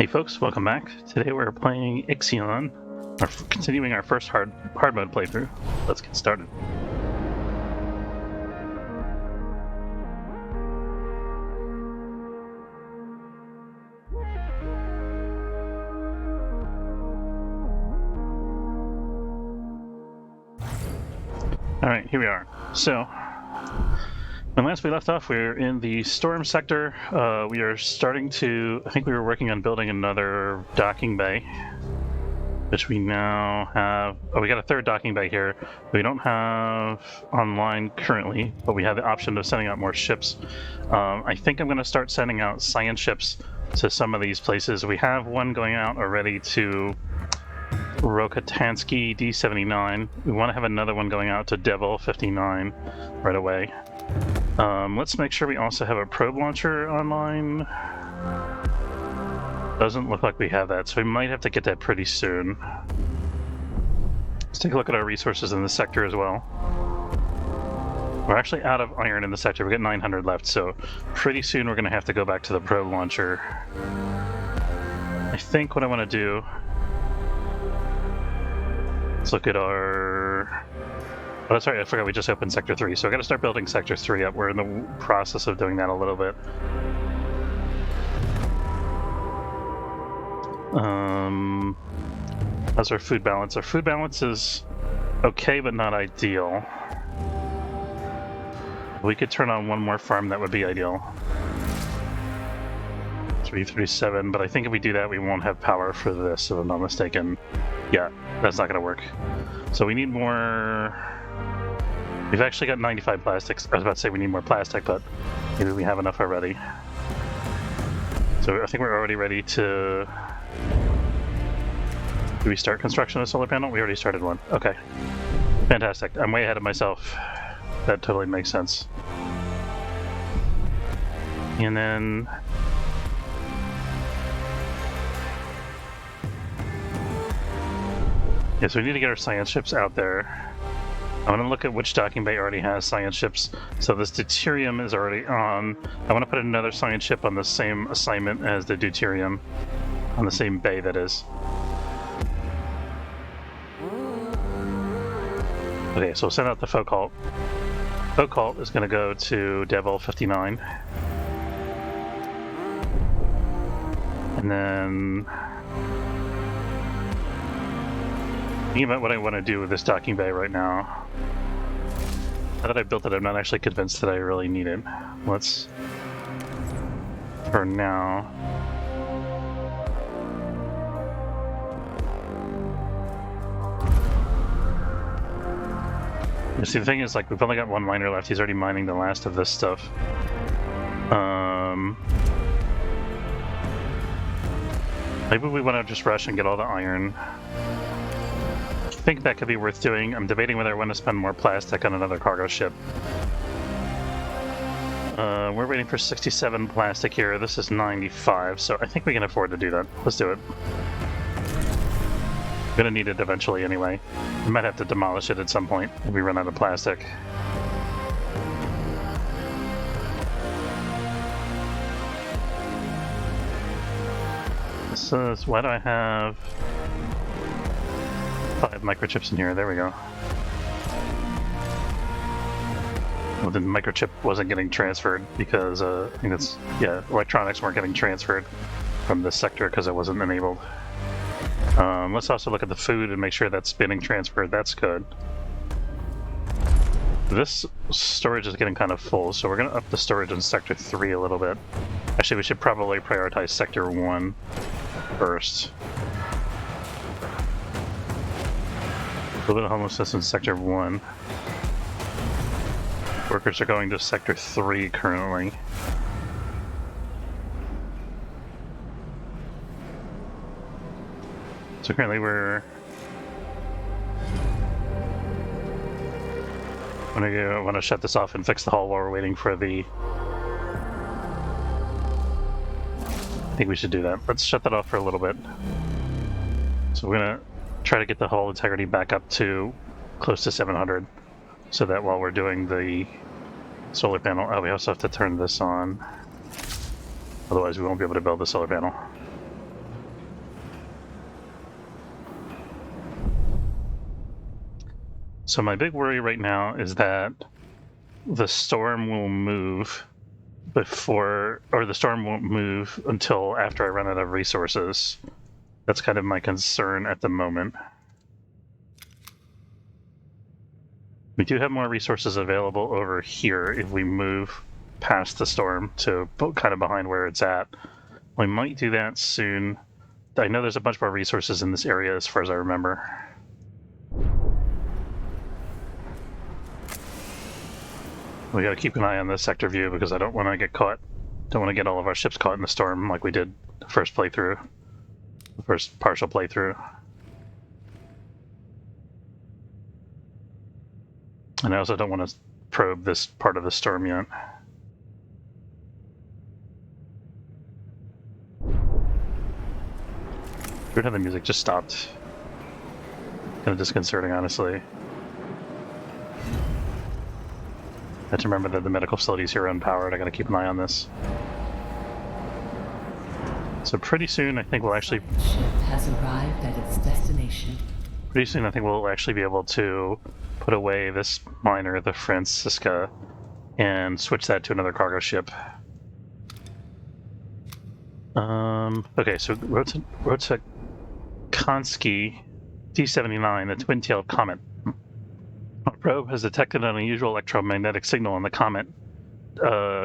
Hey folks, welcome back. Today we're playing Ixion, continuing our first hard mode playthrough. Let's get started. Alright, here we are. So, when last we left off, we were in the storm sector. We are starting to... I think we were working on building another docking bay, which we now have... Oh, we got a third docking bay here. We don't have online currently, but we have the option of sending out more ships. I think I'm going to start sending out science ships to some of these places. We have one going out already to Rokatansky D79. We want to have another one going out to Devil 59 right away. Let's make sure we also have a probe launcher online. Doesn't look like we have that, so we might have to get that pretty soon. Let's take a look at our resources in the sector as well. We're actually out of iron in the sector. We've got 900 left, so pretty soon we're going to have to go back to the probe launcher. I think what I want to do... Let's look at our... Oh, sorry, I forgot we just opened Sector 3, so I gotta start building Sector 3 up. We're in the process of doing that a little bit. How's our food balance? Our food balance is okay, but not ideal. If we could turn on one more farm, that would be ideal. 337, but I think if we do that, we won't have power for this, if I'm not mistaken. Yeah, that's not gonna work. So we need more... We've actually got 95 plastics. I was about to say we need more plastic, but maybe we have enough already. So I think we're already ready to... Do we start construction of a solar panel? We already started one. Okay. Fantastic. I'm way ahead of myself. That totally makes sense. And then... Yeah, so we need to get our science ships out there. I want to look at which docking bay already has science ships. So this deuterium is already on. I want to put another science ship on the same assignment as the deuterium. On the same bay, that is. Okay, so we'll send out the Focalt. Focalt is going to go to Devil 59. And then... Thinking about what I want to do with this docking bay right now. Now that I built it, I'm not actually convinced that I really need it. Let's... For now... You see, the thing is, like, we've only got one miner left. He's already mining the last of this stuff. Maybe we want to just rush and get all the iron. I think that could be worth doing. I'm debating whether I want to spend more plastic on another cargo ship. We're waiting for 67 plastic here. This is 95, so I think we can afford to do that. Let's do it. I'm gonna need it eventually anyway. We might have to demolish it at some point if we run out of plastic. So why do I have 5 microchips in here? There we go. Well, the microchip wasn't getting transferred because I think that's, yeah, electronics weren't getting transferred from this sector because it wasn't enabled. Let's also look at the food and make sure that's getting transferred. That's good. This storage is getting kind of full, so we're going to up the storage in Sector 3 a little bit. Actually, we should probably prioritize Sector 1 first. A little bit of homelessness in Sector 1. Workers are going to Sector 3 currently. So currently we're... I want to shut this off and fix the hull while we're waiting for the... I think we should do that. Let's shut that off for a little bit. So we're going to try to get the hull integrity back up to close to 700. So that while we're doing the solar panel... Oh, we also have to turn this on. Otherwise we won't be able to build the solar panel. So my big worry right now is that the storm will move or the storm won't move until after I run out of resources. That's kind of my concern at the moment. We do have more resources available over here if we move past the storm to kind of behind where it's at. We might do that soon. I know there's a bunch more resources in this area as far as I remember. We gotta keep an eye on the sector view because I don't want to get caught. Don't want to get all of our ships caught in the storm like we did the first playthrough. The first partial playthrough. And I also don't want to probe this part of the storm yet. Weird how the music just stopped. Kind of disconcerting, honestly. I have to remember that the medical facilities here are unpowered. I gotta keep an eye on this. So pretty soon, I think we'll actually... The ship has arrived at its destination. Pretty soon, I think we'll actually be able to put away this miner, the Francisca, and switch that to another cargo ship. Okay, so Rotakansky D-79, the twin-tailed comet. Our probe has detected an unusual electromagnetic signal on the comet.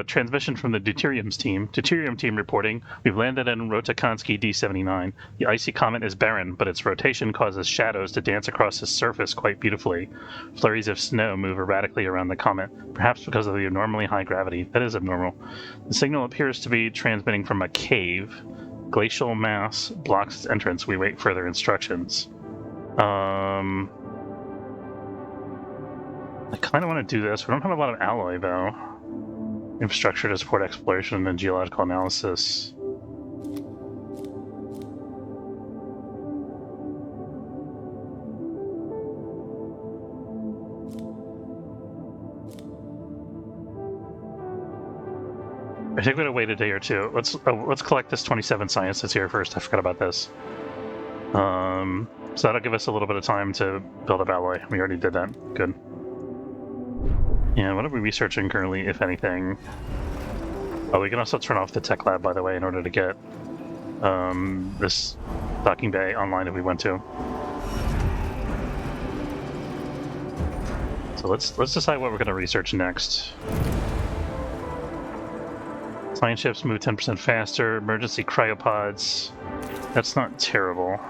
Transmission from the Deuterium's team. Deuterium team reporting, we've landed in Rotakansky D-79. The icy comet is barren, but its rotation causes shadows to dance across its surface quite beautifully. Flurries of snow move erratically around the comet, perhaps because of the abnormally high gravity. That is abnormal. The signal appears to be transmitting from a cave. Glacial mass blocks its entrance. We wait further instructions. I kind of want to do this. We don't have a lot of alloy, though. Infrastructure to support exploration and geological analysis. I think we're gonna wait a day or two. Let's collect this 27 science that's here first. I forgot about this. So that'll give us a little bit of time to build up alloy. We already did that. Good. Yeah, what are we researching currently, if anything? Oh, we can also turn off the tech lab, by the way, in order to get this docking bay online if we want to. So let's decide what we're going to research next. Science ships move 10% faster. Emergency cryopods. That's not terrible.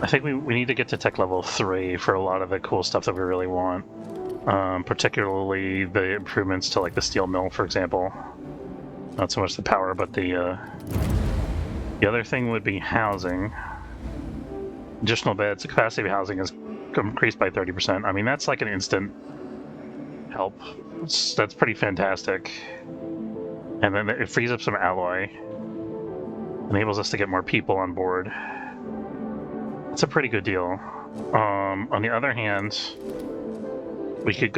I think we need to get to tech level 3 for a lot of the cool stuff that we really want. Particularly the improvements to like the steel mill, for example. Not so much the power, but the other thing would be housing. Additional beds. The capacity of housing is increased by 30%. I mean, that's like an instant help. That's pretty fantastic. And then it frees up some alloy. Enables us to get more people on board. It's a pretty good deal. On the other hand, we could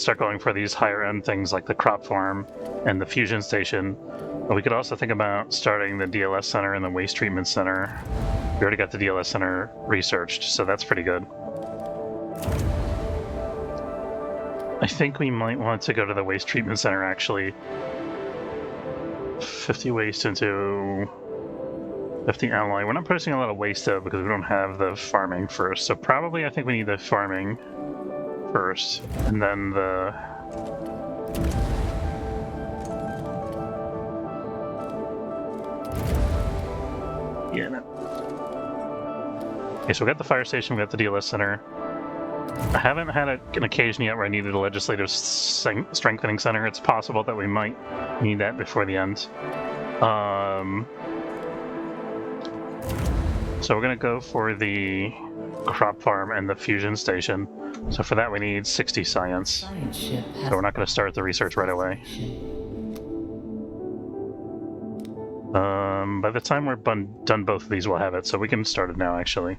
start going for these higher end things like the crop farm and the fusion station. But we could also think about starting the DLS center and the waste treatment center. We already got the DLS center researched, so that's pretty good. I think we might want to go to the waste treatment center actually. 50 waste into 50 alloy. We're not producing a lot of waste though because we don't have the farming first. So probably I think we need the farming first and then the... Yeah, no. Okay, so we got the fire station, we got the DLS center. I haven't had an occasion yet where I needed a legislative strengthening center. It's possible that we might need that before the end. So we're going to go for the crop farm and the fusion station. So for that we need 60 science. So we're not going to start the research right away. By the time we're done both of these, we'll have it. So we can start it now, actually.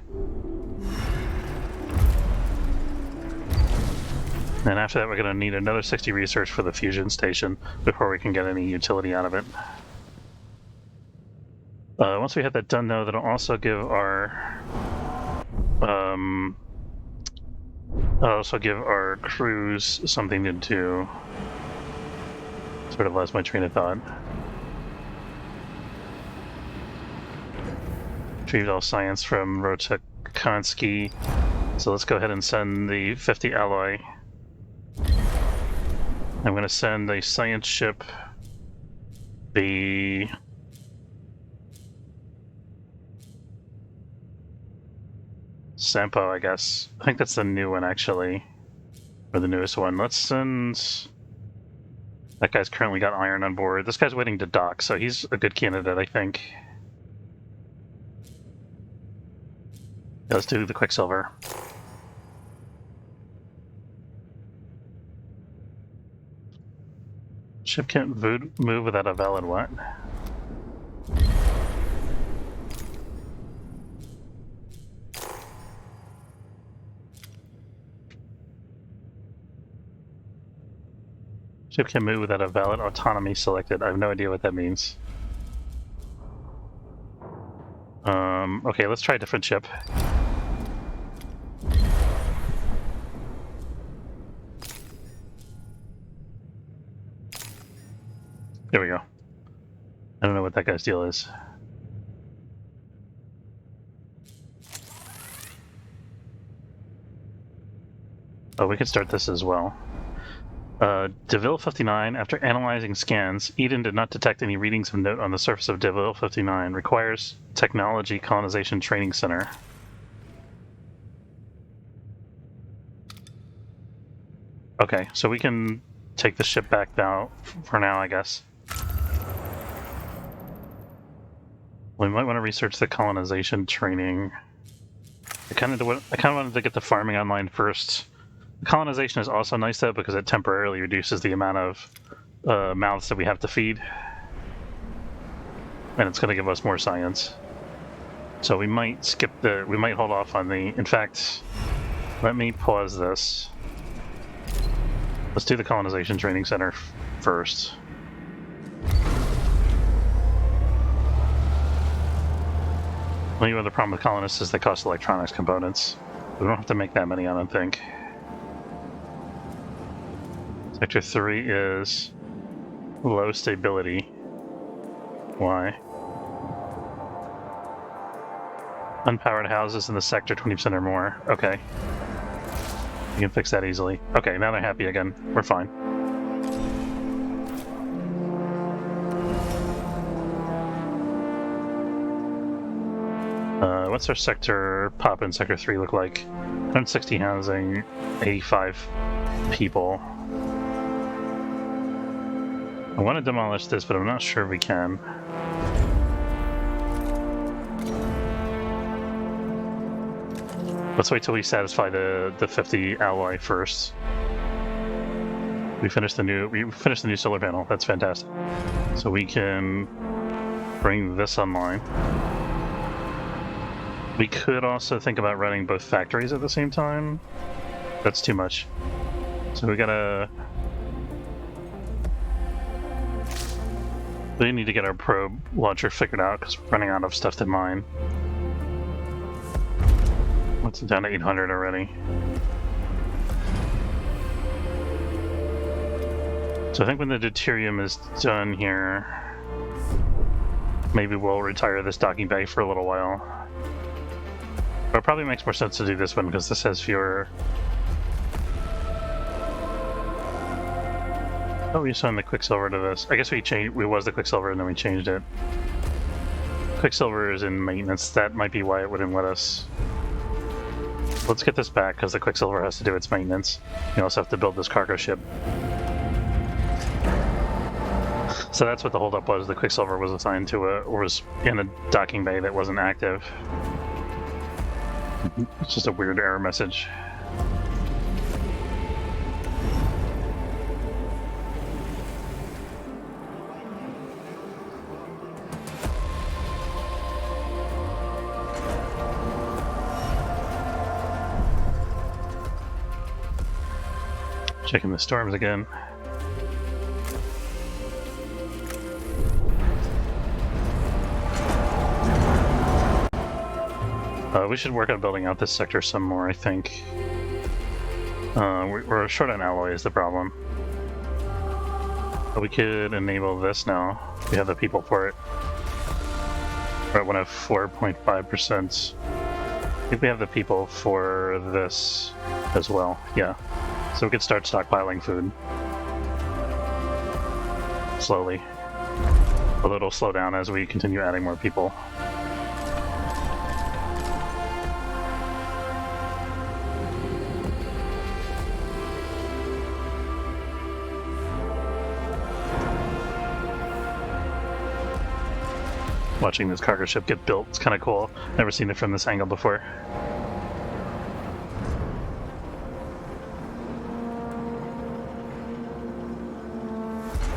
And after that, we're going to need another 60 research for the fusion station before we can get any utility out of it. Once we have that done, though, that'll also give our I'll also give our crews something to do. Sort of lost my train of thought. Retrieved all science from Rotokansky. So let's go ahead and send the 50 alloy. I'm going to send a science ship, the Sampo, I guess. I think that's the new one, actually. Or the newest one. Let's send... That guy's currently got iron on board. This guy's waiting to dock, so he's a good candidate, I think. Yeah, let's do the Quicksilver. Ship can't move without a valid what? Ship can move without a valid autonomy selected. I have no idea what that means. Okay, let's try a different ship. There we go. I don't know what that guy's deal is. Oh, we can start this as well. DeVille 59, after analyzing scans, Eden did not detect any readings of note on the surface of DeVille 59. Requires Technology Colonization Training Center. Okay, so we can take the ship back now, for now, I guess. We might want to research the colonization training. I kind of wanted to get the farming online first. Colonization is also nice though because it temporarily reduces the amount of mouths that we have to feed, and it's going to give us more science. So we might we might hold off on the. In fact, let me pause this. Let's do the colonization training center first. The only other problem with colonists is they cost electronics components. We don't have to make that many, I don't think. Sector 3 is low stability. Why? Unpowered houses in the sector, 20% or more. Okay. You can fix that easily. Okay, now they're happy again. We're fine. What's our sector pop in Sector 3 look like? 160 housing, 85 people. I want to demolish this, but I'm not sure we can. Let's wait till we satisfy the 50 alloy first. We finished the new solar panel. That's fantastic. So we can bring this online. We could also think about running both factories at the same time. That's too much. So we need to get our probe launcher figured out because we're running out of stuff to mine. It's down to 800 already. So I think when the deuterium is done here, maybe we'll retire this docking bay for a little while. But it probably makes more sense to do this one because this has fewer... Oh, we assigned the Quicksilver to this. I guess we was the Quicksilver and then we changed it. Quicksilver is in maintenance. That might be why it wouldn't let us. Let's get this back because the Quicksilver has to do its maintenance. You also have to build this cargo ship. So that's what the holdup was. The Quicksilver was assigned to was in a docking bay that wasn't active. It's just a weird error message. Checking the storms again. We should work on building out this sector some more, I think. We're short on alloy is the problem. But we could enable this now. We have the people for it. We're at 104.5%. I think we have the people for this as well, yeah. So we could start stockpiling food. Slowly. Although it'll slow down as we continue adding more people. Watching this cargo ship get built, it's kind of cool. Never seen it from this angle before.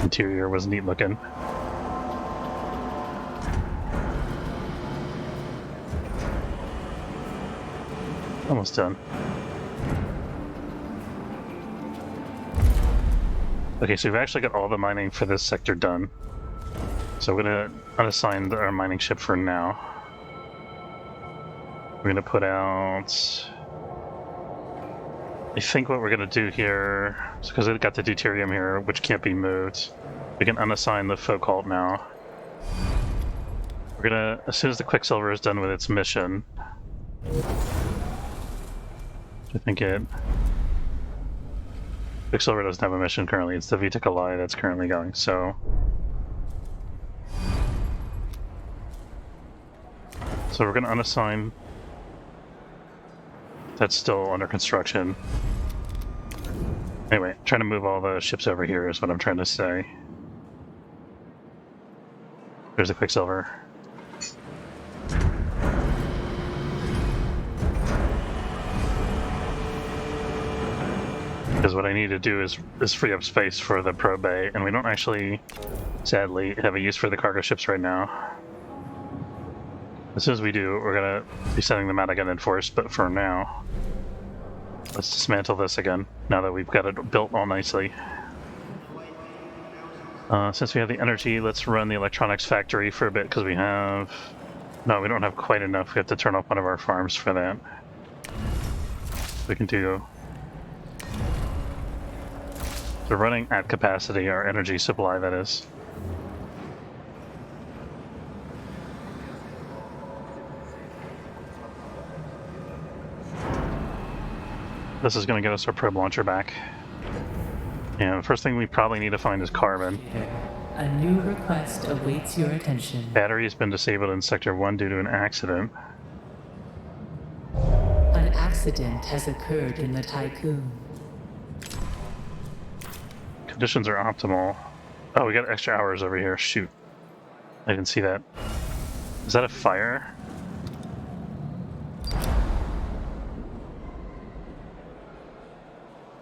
Interior was neat looking. Almost done. Okay, so we've actually got all the mining for this sector done. So we're going to unassign our mining ship for now. We're going to put out... I think what we're going to do here, because it got the deuterium here, which can't be moved, we can unassign the folk halt now. We're going to, as soon as the Quicksilver is done with its mission, I think Quicksilver doesn't have a mission currently, it's the Viticulai that's currently going, so... So we're going to unassign. That's still under construction. Anyway, trying to move all the ships over here is what I'm trying to say. There's the Quicksilver. Because what I need to do is free up space for the probe bay, and we don't actually, sadly, have a use for the cargo ships right now. As soon as we do, we're going to be sending them out again in force, but for now, let's dismantle this again, now that we've got it built all nicely. Since we have the energy, let's run the electronics factory for a bit, because we have... No, we don't have quite enough. We have to turn off one of our farms for that. We can do... So running at capacity, our energy supply, that is. This is going to get us our probe launcher back. And the first thing we probably need to find is carbon. A new request awaits your attention. Battery has been disabled in Sector 1 due to an accident. An accident has occurred in the Tycoon. Conditions are optimal. Oh, we got extra hours over here. Shoot. I didn't see that. Is that a fire?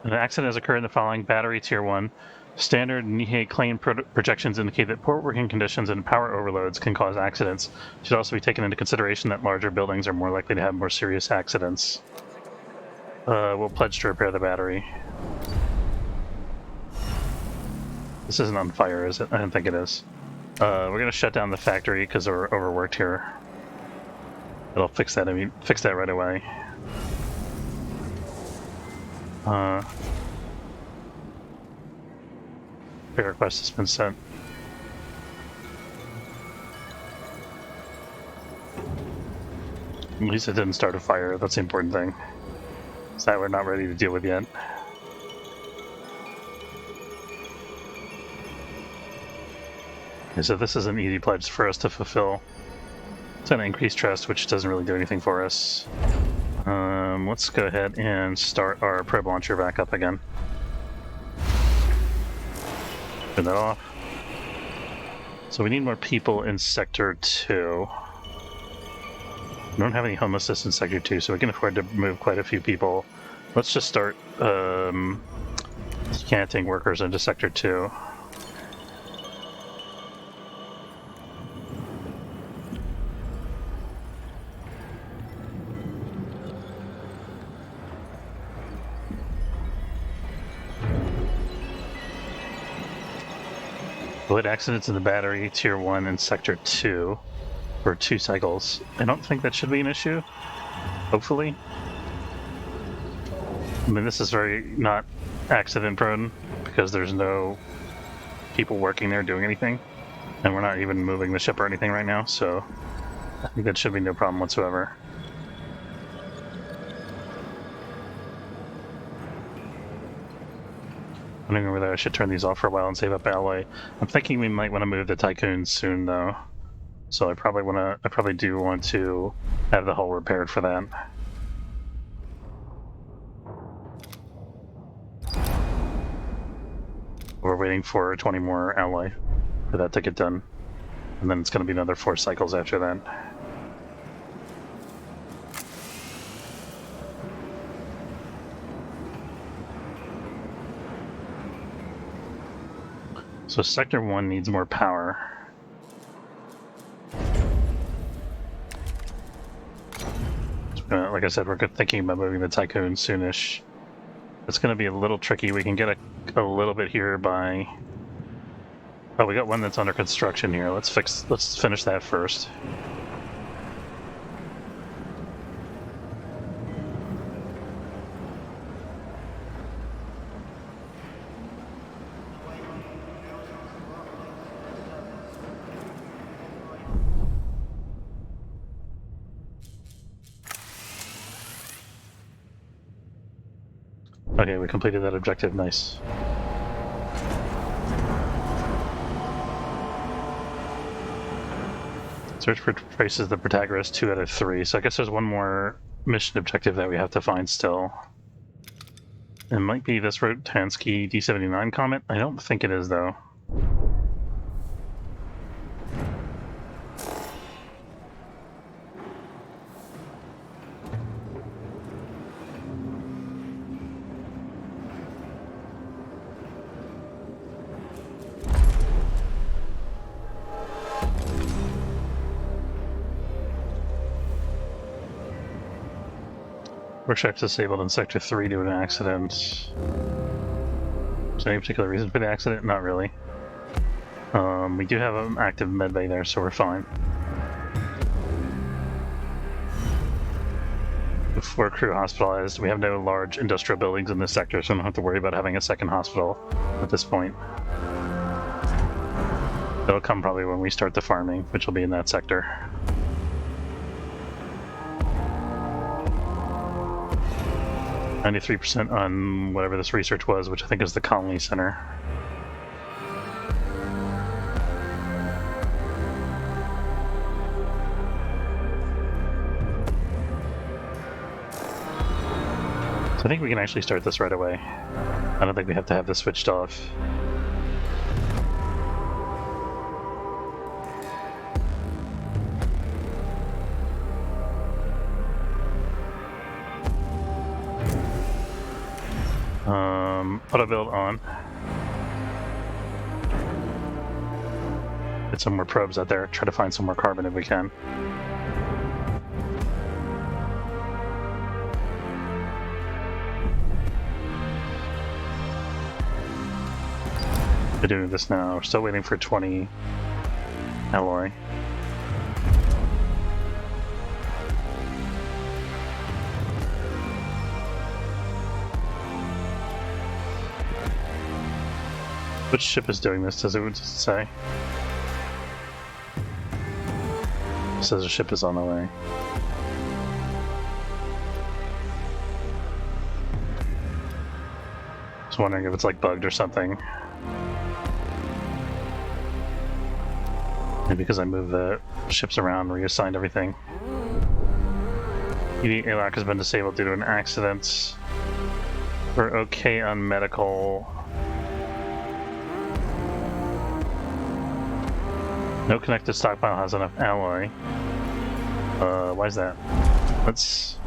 An accident has occurred in the following battery tier 1. Standard Nihei claim projections indicate that poor working conditions and power overloads can cause accidents. It should also be taken into consideration that larger buildings are more likely to have more serious accidents. We'll pledge to repair the battery. This isn't on fire, is it? I don't think it is. We're going to shut down the factory because we're overworked here. It'll fix that. I mean, fix that right away. Repair request has been sent. At least it didn't start a fire. That's the important thing. It's that we're not ready to deal with yet. Okay, so this is an easy pledge for us to fulfill. It's an increased trust, which doesn't really do anything for us. Let's go ahead and start our probe launcher back up again. Turn that off. So we need more people in Sector 2. We don't have any homelessness in Sector 2, so we can afford to move quite a few people. Let's just start decanting workers into Sector 2. Avoid accidents in the battery, Tier 1 and Sector 2 for 2 cycles. I don't think that should be an issue. hopefully. I mean, this is very not accident prone because there's no people working there doing anything, and we're not even moving the ship or anything right now, so I think that should be no problem whatsoever. I'm wondering whether I should turn these off for a while and save up alloy. I'm thinking we might want to move the Tycoon soon, though. So I probably do want to have the hull repaired for that. We're waiting for 20 more alloy for that to get done. And then it's going to be another 4 cycles after that. So Sector 1 needs more power. Like I said, we're thinking about moving the Tycoon soonish. It's going to be a little tricky. We can get a little bit here by... Oh, we got one that's under construction here. Let's finish that first. Okay, we completed that objective, nice. Search for traces of the Protagoras 2 out of 3, so I guess there's one more mission objective that we have to find still. It might be this Rotansky D79 comet? I don't think it is, though. Workshop's disabled in Sector 3 due to an accident. Is there any particular reason for the accident? Not really. We do have an active medbay there, so we're fine. 4 crew hospitalized. We have no large industrial buildings in this sector, so I don't have to worry about having a second hospital at this point. It'll come probably when we start the farming, which will be in that sector. %93 on whatever this research was, which I think is the Colony Center. So I think we can actually start this right away. I don't think we have to have this switched off. Auto build on. Get some more probes out there. Try to find some more carbon if we can. We're doing this now. We're still waiting for 20 alloy. Which ship is doing this? Does it say? It says a ship is on the way. Just wondering if it's like bugged or something. Maybe because I moved the ships around, reassigned everything. ED ALAC has been disabled due to an accident. We're okay on medical. No connected stockpile has enough alloy. Why is that? Let's...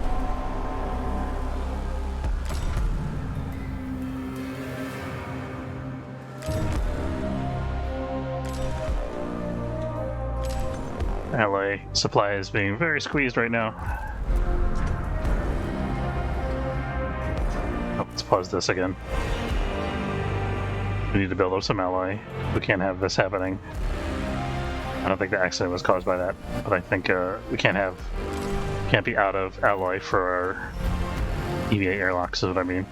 Alloy supply is being very squeezed right now. Oh, let's pause this again. We need to build up some alloy. We can't have this happening. I don't think the accident was caused by that, but I think we can't have Can't be out of alloy for our EVA airlocks, is what I mean.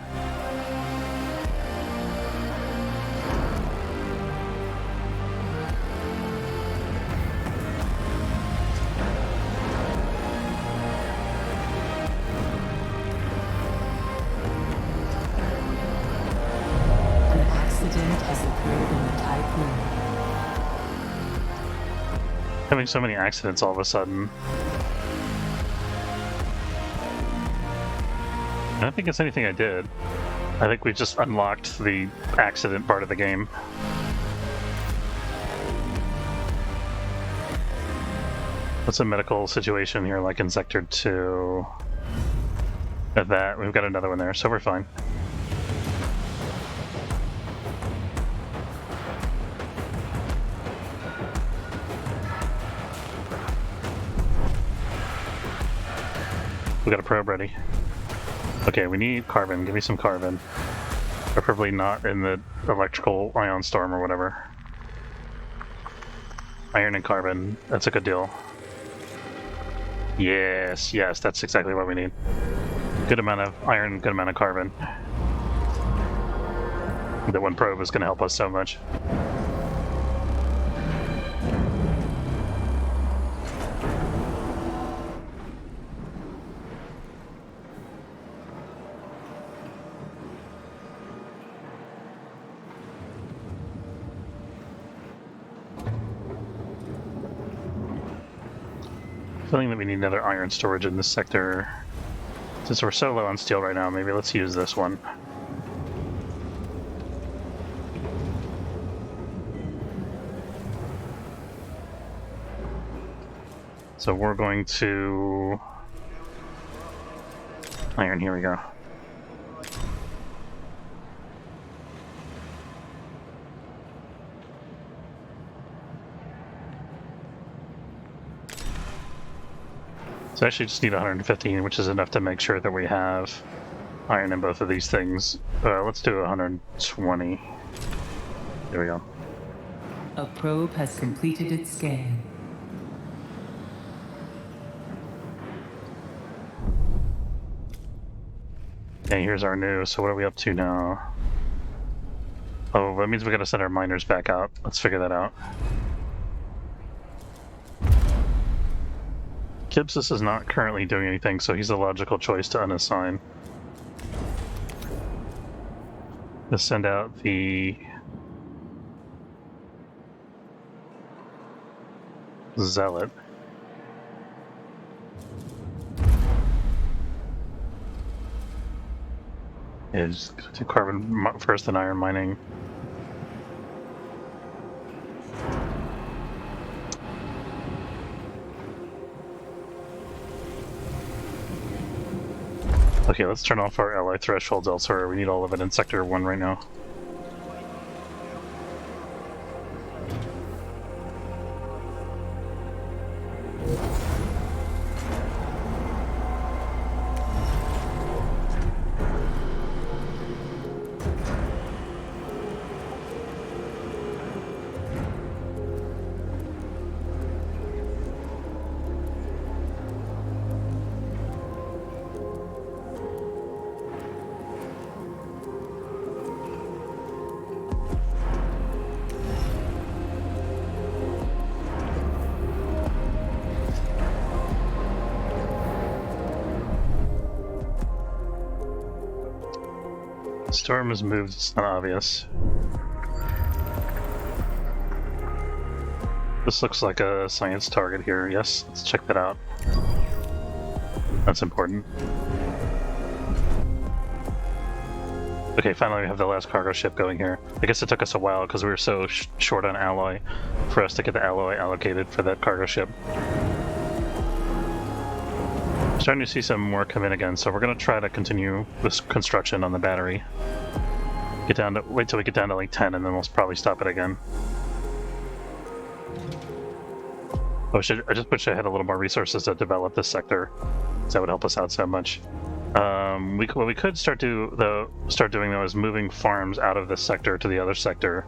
An accident has occurred in the Typhoon. Having so many accidents all of a sudden. I don't think it's anything I did. I think we just unlocked the accident part of the game. What's a medical situation here, like in Sector 2? At that, we've got another one there, so we're fine. We got a probe ready. Okay, we need carbon. Give me some carbon. Preferably not in the electrical ion storm or whatever. Iron and carbon. That's a good deal. Yes, yes, that's exactly what we need. Good amount of iron, good amount of carbon. That one probe is going to help us so much. Feeling that we need another iron storage in this sector. Since we're so low on steel right now, maybe let's use this one. So we're going to... iron, here we go. So I actually just need 115, which is enough to make sure that we have iron in both of these things. Let's do 120. There we go. A probe has completed its scan. Okay, here's our new. So what are we up to now? Oh, that means we gotta send our miners back out. Let's figure that out. Kipsis is not currently doing anything, so he's a logical choice to unassign. Let's send out the Zealot. Yeah, just do carbon first and iron mining. Okay, let's turn off our alloy thresholds elsewhere. We need all of it in Sector 1 right now. Storm has moved, it's not obvious. This looks like a science target here. Yes, let's check that out. That's important. Okay, finally we have the last cargo ship going here. I guess it took us a while because we were so short on alloy for us to get the alloy allocated for that cargo ship. Starting to see some more come in again, so we're going to try to continue this construction on the battery. Wait till we get down to like 10 and then we'll probably stop it again. Oh, I just wish I had a little more resources to develop this sector, because that would help us out so much. What we could start doing though is moving farms out of this sector to the other sector.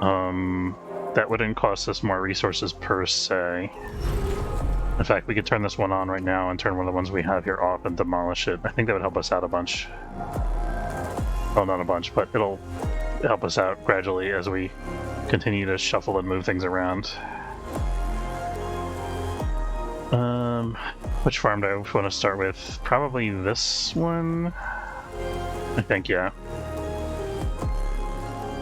That wouldn't cost us more resources per se. In fact, we could turn this one on right now and turn one of the ones we have here off and demolish it. I think that would help us out a bunch. Well, not a bunch, but it'll help us out gradually as we continue to shuffle and move things around. Which farm do I want to start with? Probably this one? I think, yeah.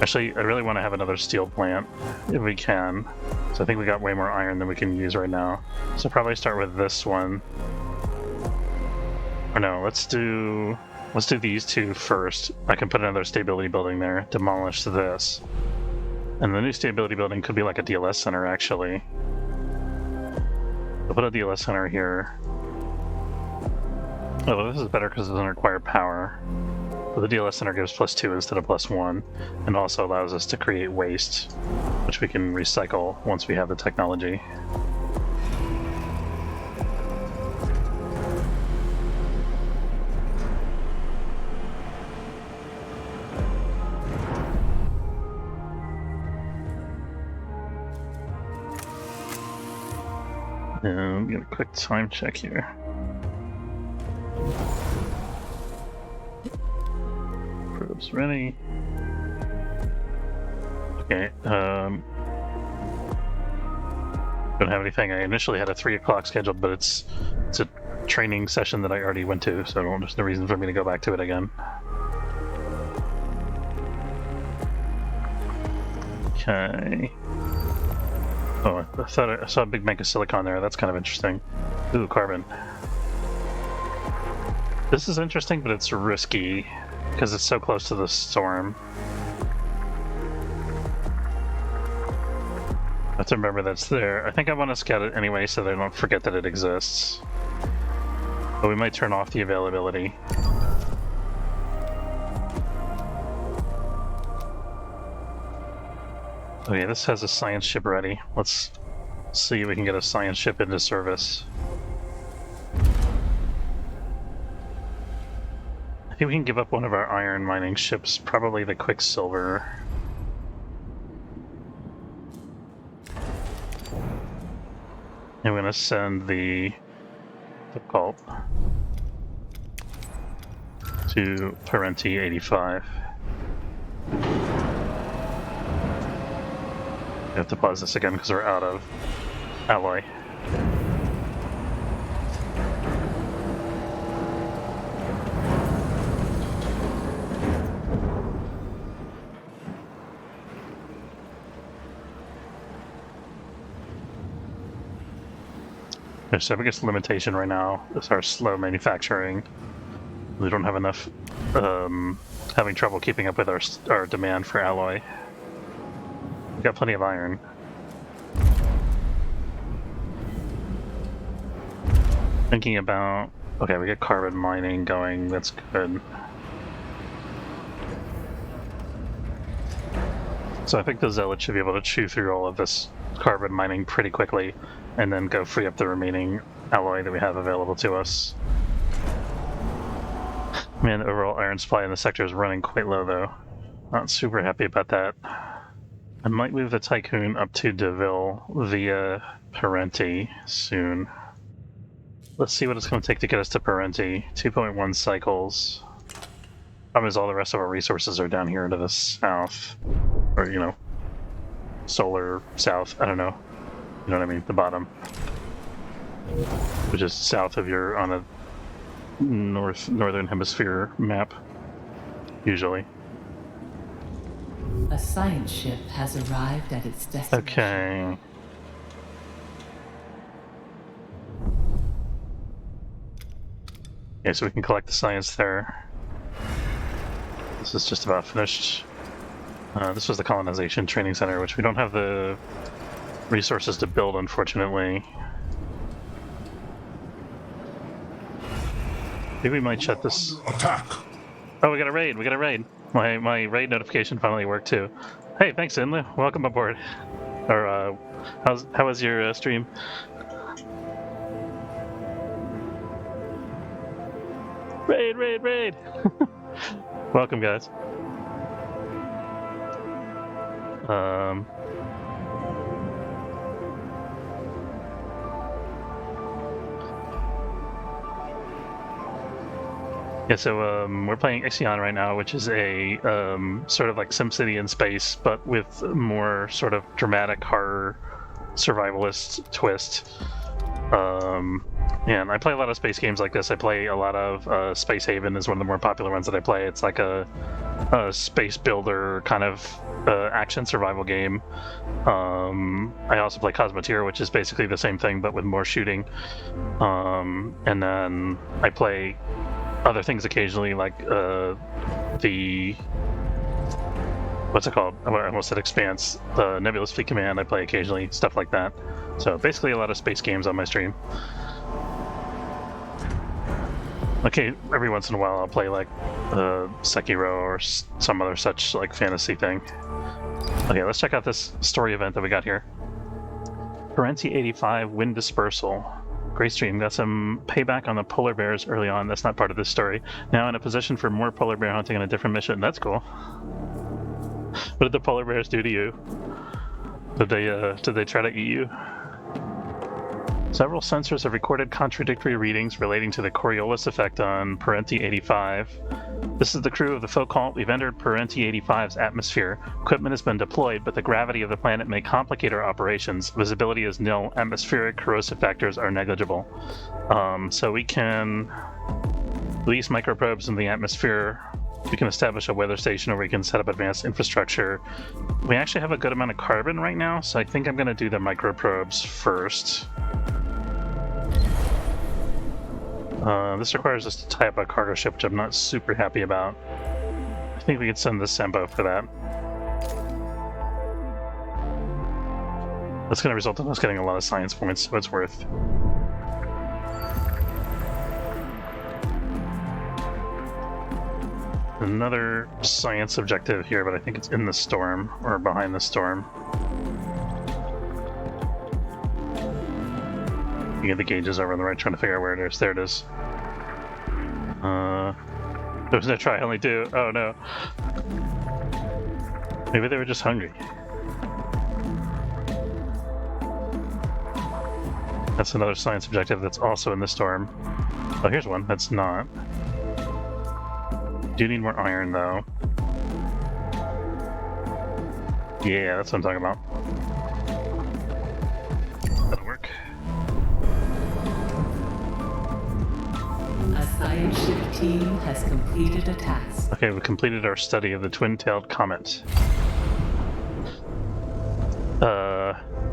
Actually, I really want to have another steel plant, if we can. So I think we got way more iron than we can use right now. So probably start with this one. Or no, let's do these two first. I can put another stability building there, demolish this. And the new stability building could be like a DLS center, actually. I'll put a DLS center here. Oh, this is better because it doesn't require power. But the DLS center gives +2 instead of +1, and also allows us to create waste, which we can recycle once we have the technology. Get a quick time check here. Probes ready. Okay, don't have anything. I initially had a 3 o'clock scheduled, but it's a training session that I already went to, so there's no reason for me to go back to it again. Okay. Oh, I thought I saw a big bank of silicon there. That's kind of interesting. Ooh, carbon. This is interesting, but it's risky because it's so close to the storm. I have to remember that's there. I think I want to scout it anyway so they don't forget that it exists. But we might turn off the availability. Okay, this has a science ship ready. Let's see if we can get a science ship into service. I think we can give up one of our iron mining ships, probably the Quicksilver. And we're going to send the Cult to Parenti 85. We have to pause this again because we're out of alloy. There's the biggest limitation right now is our slow manufacturing. We don't have enough, having trouble keeping up with our demand for alloy. We've got plenty of iron. Thinking about... Okay, we get carbon mining going, that's good. So I think the Zealot should be able to chew through all of this carbon mining pretty quickly, and then go free up the remaining alloy that we have available to us. Man, the overall iron supply in the sector is running quite low, though. Not super happy about that. I might move the Tycoon up to DeVille via Parenti soon. Let's see what it's going to take to get us to Parenti. 2.1 cycles. Problem is all the rest of our resources are down here to the south. Or, you know, solar south, I don't know. You know what I mean? The bottom. Which is south of your, on a northern hemisphere map, usually. A science ship has arrived at its destination. Okay. Okay, so we can collect the science there. This is just about finished. This was the colonization training center, which we don't have the resources to build, unfortunately. Maybe we might shut this. Attack! Oh, we got a raid! We got a raid! My raid notification finally worked too. Hey, thanks, Inla. Welcome aboard. Or how was your stream? Raid, raid, raid! Welcome, guys. Yeah, so we're playing Ixion right now, which is a sort of like SimCity in space, but with more sort of dramatic horror survivalist twist. And I play a lot of space games like this. I play a lot of Space Haven is one of the more popular ones that I play. It's like a space builder kind of action survival game. I also play Cosmoteer, which is basically the same thing but with more shooting. And then I play other things occasionally, like the what's it called? I almost said Expanse. The Nebulous Fleet Command I play occasionally, stuff like that. So basically a lot of space games on my stream. Okay, every once in a while I'll play like Sekiro or some other such like fantasy thing. Okay, let's check out this story event that we got here. Parenti 85 Wind Dispersal. Great stream. Got some payback on the polar bears early on. That's not part of this story. Now in a position for more polar bear hunting on a different mission. That's cool. What did the polar bears do to you? Did they try to eat you? Several sensors have recorded contradictory readings relating to the Coriolis effect on Parenti 85. This is the crew of the Focalt. We've entered Parenti 85's atmosphere. Equipment has been deployed, but the gravity of the planet may complicate our operations. Visibility is nil. Atmospheric corrosive factors are negligible. So we can release microprobes in the atmosphere. We can establish a weather station, or we can set up advanced infrastructure. We actually have a good amount of carbon right now, so I think I'm going to do the microprobes first. This requires us to tie up a cargo ship, which I'm not super happy about. I think we could send the Sembo for that. That's going to result in us getting a lot of science points, so it's worth. Another science objective here, but I think it's in the storm, or behind the storm. You get the gauges over on the right, trying to figure out where it is. There it is. There was no try, only two. Oh no. Maybe they were just hungry. That's another science objective that's also in the storm. Oh, here's one that's not. Do need more iron though. Yeah, that's what I'm talking about. That'll work. A science ship team has completed a task. Okay, we completed our study of the twin-tailed comet.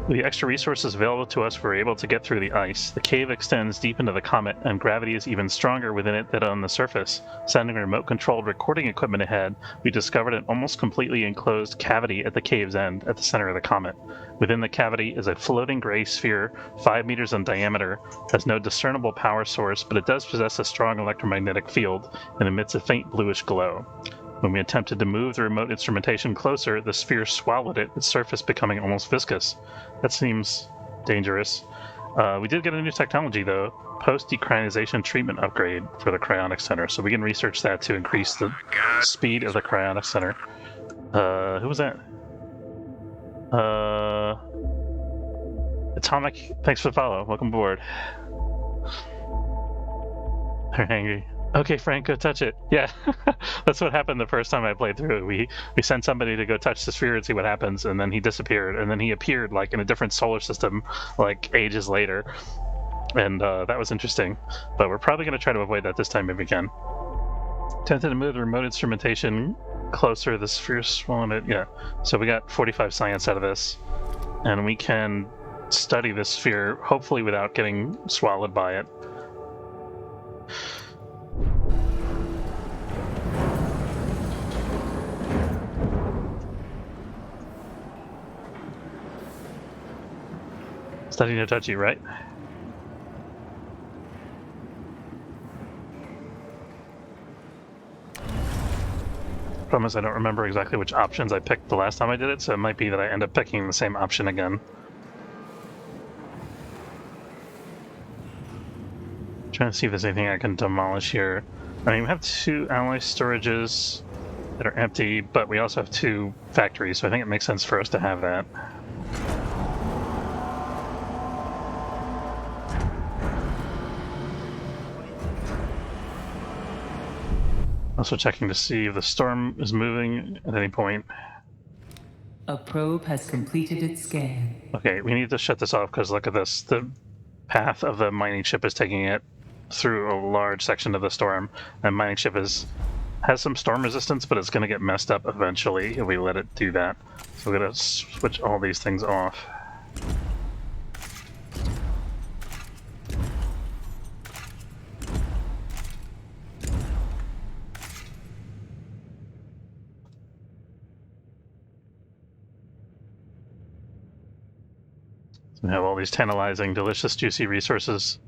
With the extra resources available to us, we're able to get through the ice. The cave extends deep into the comet, and gravity is even stronger within it than on the surface. Sending remote-controlled recording equipment ahead, we discovered an almost completely enclosed cavity at the cave's end, at the center of the comet. Within the cavity is a floating gray sphere, 5 meters in diameter, has no discernible power source, but it does possess a strong electromagnetic field, and emits a faint bluish glow. When we attempted to move the remote instrumentation closer, the sphere swallowed it, its surface becoming almost viscous. That seems dangerous. We did get a new technology, though. Post-decryonization treatment upgrade for the cryonic center, so we can research that to increase the speed of the cryonic center. Who was that? Atomic, thanks for the follow. Welcome aboard. They're angry. Okay, Frank, go touch it. Yeah, that's what happened the first time I played through. We sent somebody to go touch the sphere and see what happens, and then he disappeared, and then he appeared like in a different solar system, like ages later, and that was interesting. But we're probably going to try to avoid that this time if we can. Attempted to move the remote instrumentation closer. The sphere swallowed it. Yeah. So we got 45 science out of this, and we can study this sphere hopefully without getting swallowed by it. Study no touchy, right? Problem is I don't remember exactly which options I picked the last time I did it, so it might be that I end up picking the same option again. Trying to see if there's anything I can demolish here. I mean, we have 2 alloy storages that are empty, but we also have 2 factories, so I think it makes sense for us to have that. Also checking to see if the storm is moving at any point. A probe has completed its scan. Okay, we need to shut this off because look at this. The path of the mining ship is taking it through a large section of the storm. And mining ship has some storm resistance, but it's going to get messed up eventually if we let it do that. So we're going to switch all these things off. So we have all these tantalizing, delicious, juicy resources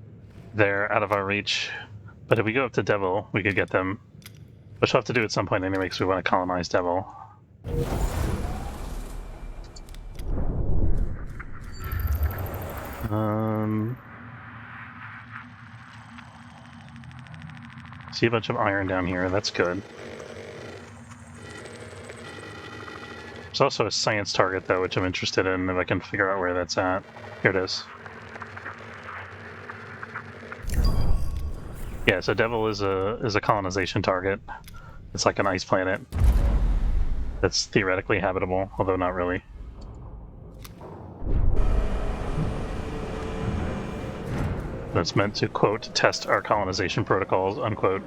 there out of our reach. But if we go up to Devil, we could get them. Which we'll have to do at some point anyway, because we want to colonize Devil. See a bunch of iron down here, that's good. There's also a science target, though, which I'm interested in, if I can figure out where that's at. Here it is. Yeah, so Devil is a colonization target. It's like an ice planet that's theoretically habitable, although not really. That's meant to, quote, test our colonization protocols, unquote.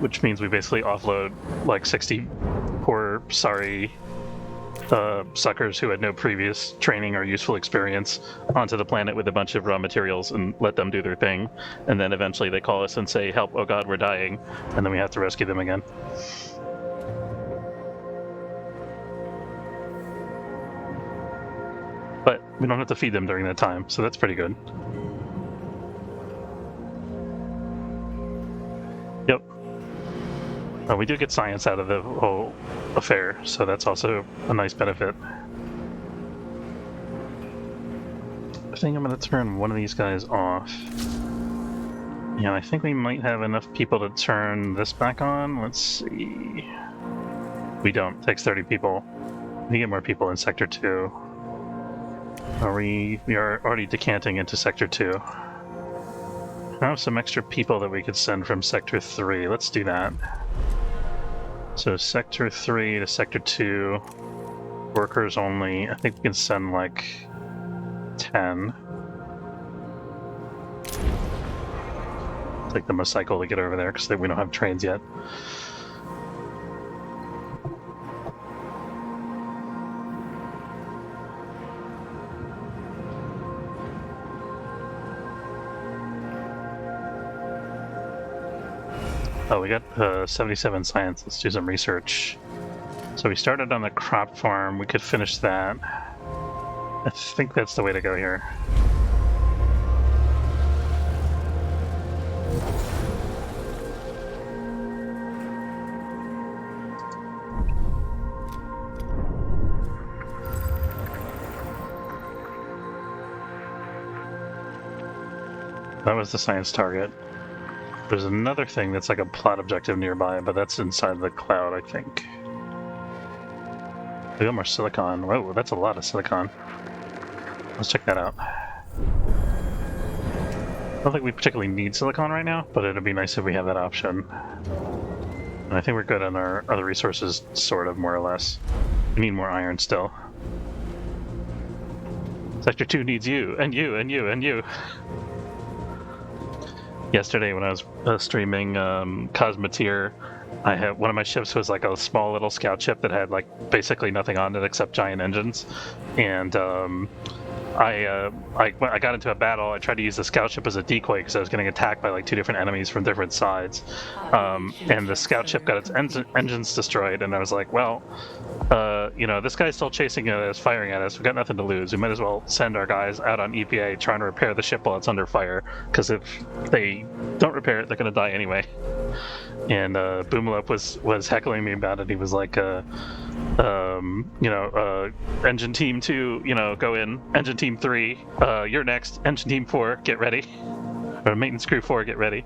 Which means we basically offload like 60 poor, sorry suckers who had no previous training or useful experience onto the planet with a bunch of raw materials and let them do their thing. And then eventually they call us and say, help, oh god, we're dying. And then we have to rescue them again. But we don't have to feed them during that time, so that's pretty good. Yep. We do get science out of the whole affair, so that's also a nice benefit. I think I'm going to turn one of these guys off. Yeah, I think we might have enough people to turn this back on. Let's see. We don't. It takes 30 people. We get more people in Sector 2. We are already decanting into Sector 2. I have some extra people that we could send from Sector 3. Let's do that. So Sector 3 to Sector 2, workers only. I think we can send like 10. Take them a cycle to get over there because we don't have trains yet. Oh, we got 77 science. Let's do some research. So we started on the crop farm. We could finish that. I think that's the way to go here. That was the science target. There's another thing that's like a plot objective nearby, but that's inside the cloud, I think. We got more silicon. Whoa, that's a lot of silicon. Let's check that out. I don't think we particularly need silicon right now, but it'd be nice if we have that option. And I think we're good on our other resources, sort of, more or less. We need more iron still. Sector 2 needs you, and you, and you, and you. Yesterday when I was streaming Cosmoteer, I had one of my ships was like a small little scout ship that had like basically nothing on it except giant engines, and I got into a battle. I tried to use the scout ship as a decoy because I was getting attacked by like 2 different enemies from different sides, and the scout ship got its engines destroyed, and I was like, well, you know, this guy's still chasing us, firing at us. We've got nothing to lose. We might as well send our guys out on EPA trying to repair the ship while it's under fire, because if they don't repair it, they're going to die anyway. And Boomalop was heckling me about it. He was like, you know, Engine Team 2, you know, go in. Engine Team 3, you're next. Engine Team 4, get ready. Or Maintenance Crew 4, get ready.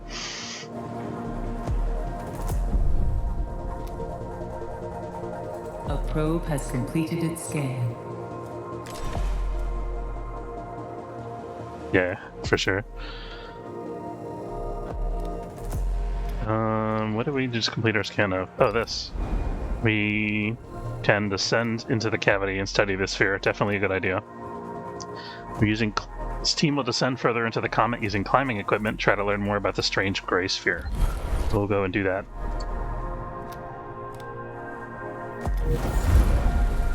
A probe has completed its scan. Yeah, for sure. What did we just complete our scan of? Oh, this. We can descend into the cavity and study the sphere. Definitely a good idea. We're using... This team will descend further into the comet using climbing equipment, try to learn more about the strange gray sphere. We'll go and do that.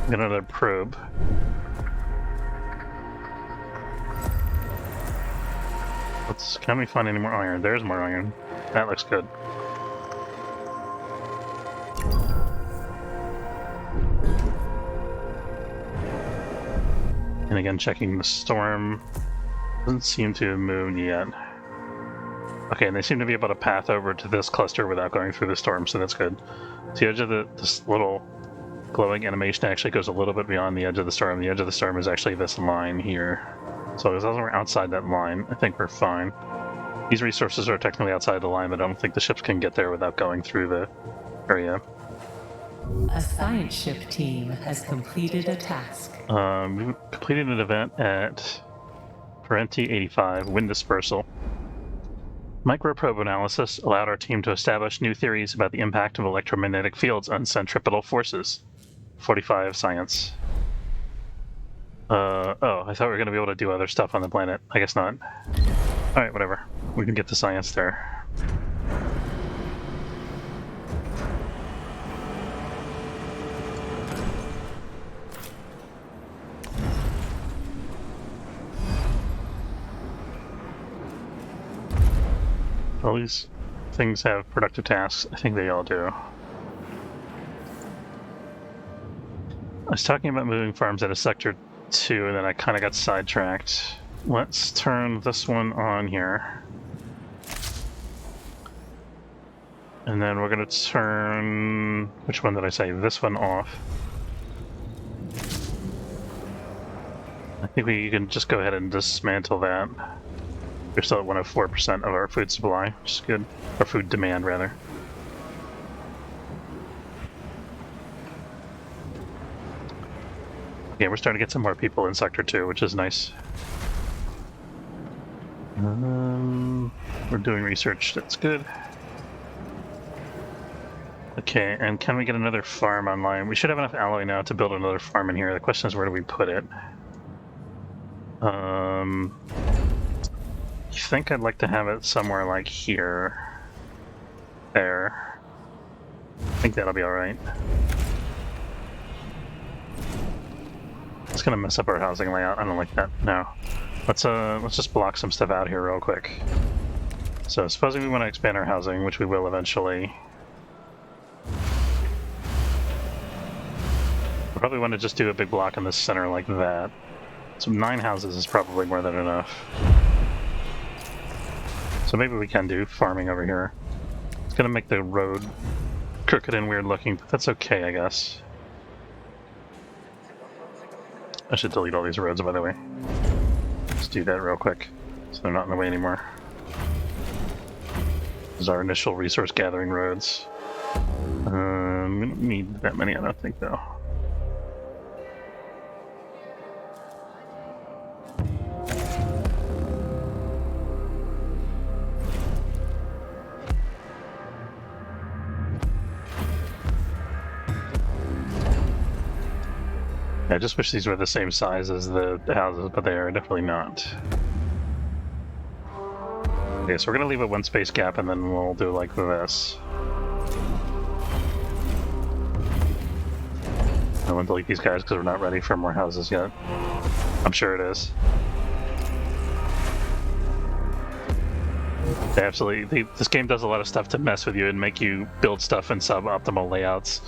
Get another probe. Can we find any more iron? There's more iron. That looks good. And again, checking the storm. Doesn't seem to have moved yet. Okay, and they seem to be able to path over to this cluster without going through the storm, so that's good. So the edge of this little glowing animation actually goes a little bit beyond the edge of the storm. The edge of the storm is actually this line here. So as long as we're outside that line, I think we're fine. These resources are technically outside the line, but I don't think the ships can get there without going through the area. A science ship team has completed a task. We completed an event at Parenti 85, Wind Dispersal. Microprobe analysis allowed our team to establish new theories about the impact of electromagnetic fields on centripetal forces. 45 science. Oh, I thought we were going to be able to do other stuff on the planet. I guess not. Alright, whatever. We can get the science there. All these things have productive tasks. I think they all do. I was talking about moving farms out of Sector 2, and then I kind of got sidetracked. Let's turn this one on here. And then we're going to turn... Which one did I say? This one off. I think we can just go ahead and dismantle that. We're still at 104% of our food supply, which is good. Our food demand, rather. Yeah, we're starting to get some more people in Sector 2, which is nice. We're doing research, that's good. Okay, and can we get another farm online? We should have enough alloy now to build another farm in here. The question is, where do we put it? I think I'd like to have it somewhere like here. There. I think that'll be alright. It's gonna mess up our housing layout. I don't like that. No. Let's just block some stuff out here real quick. So supposing we want to expand our housing, which we will eventually. We probably want to just do a big block in the center like that. So 9 houses is probably more than enough. So maybe we can do farming over here. It's gonna make the road crooked and weird looking, but that's okay, I guess. I should delete all these roads, by the way. Let's do that real quick, so they're not in the way anymore. These are our initial resource gathering roads. We don't need that many, I don't think, though. I just wish these were the same size as the houses, but they are definitely not. Okay, so we're gonna leave a 1 space gap and then we'll do like this. I won't delete these guys because we're not ready for more houses yet. I'm sure it is. They absolutely, this game does a lot of stuff to mess with you and make you build stuff in suboptimal layouts.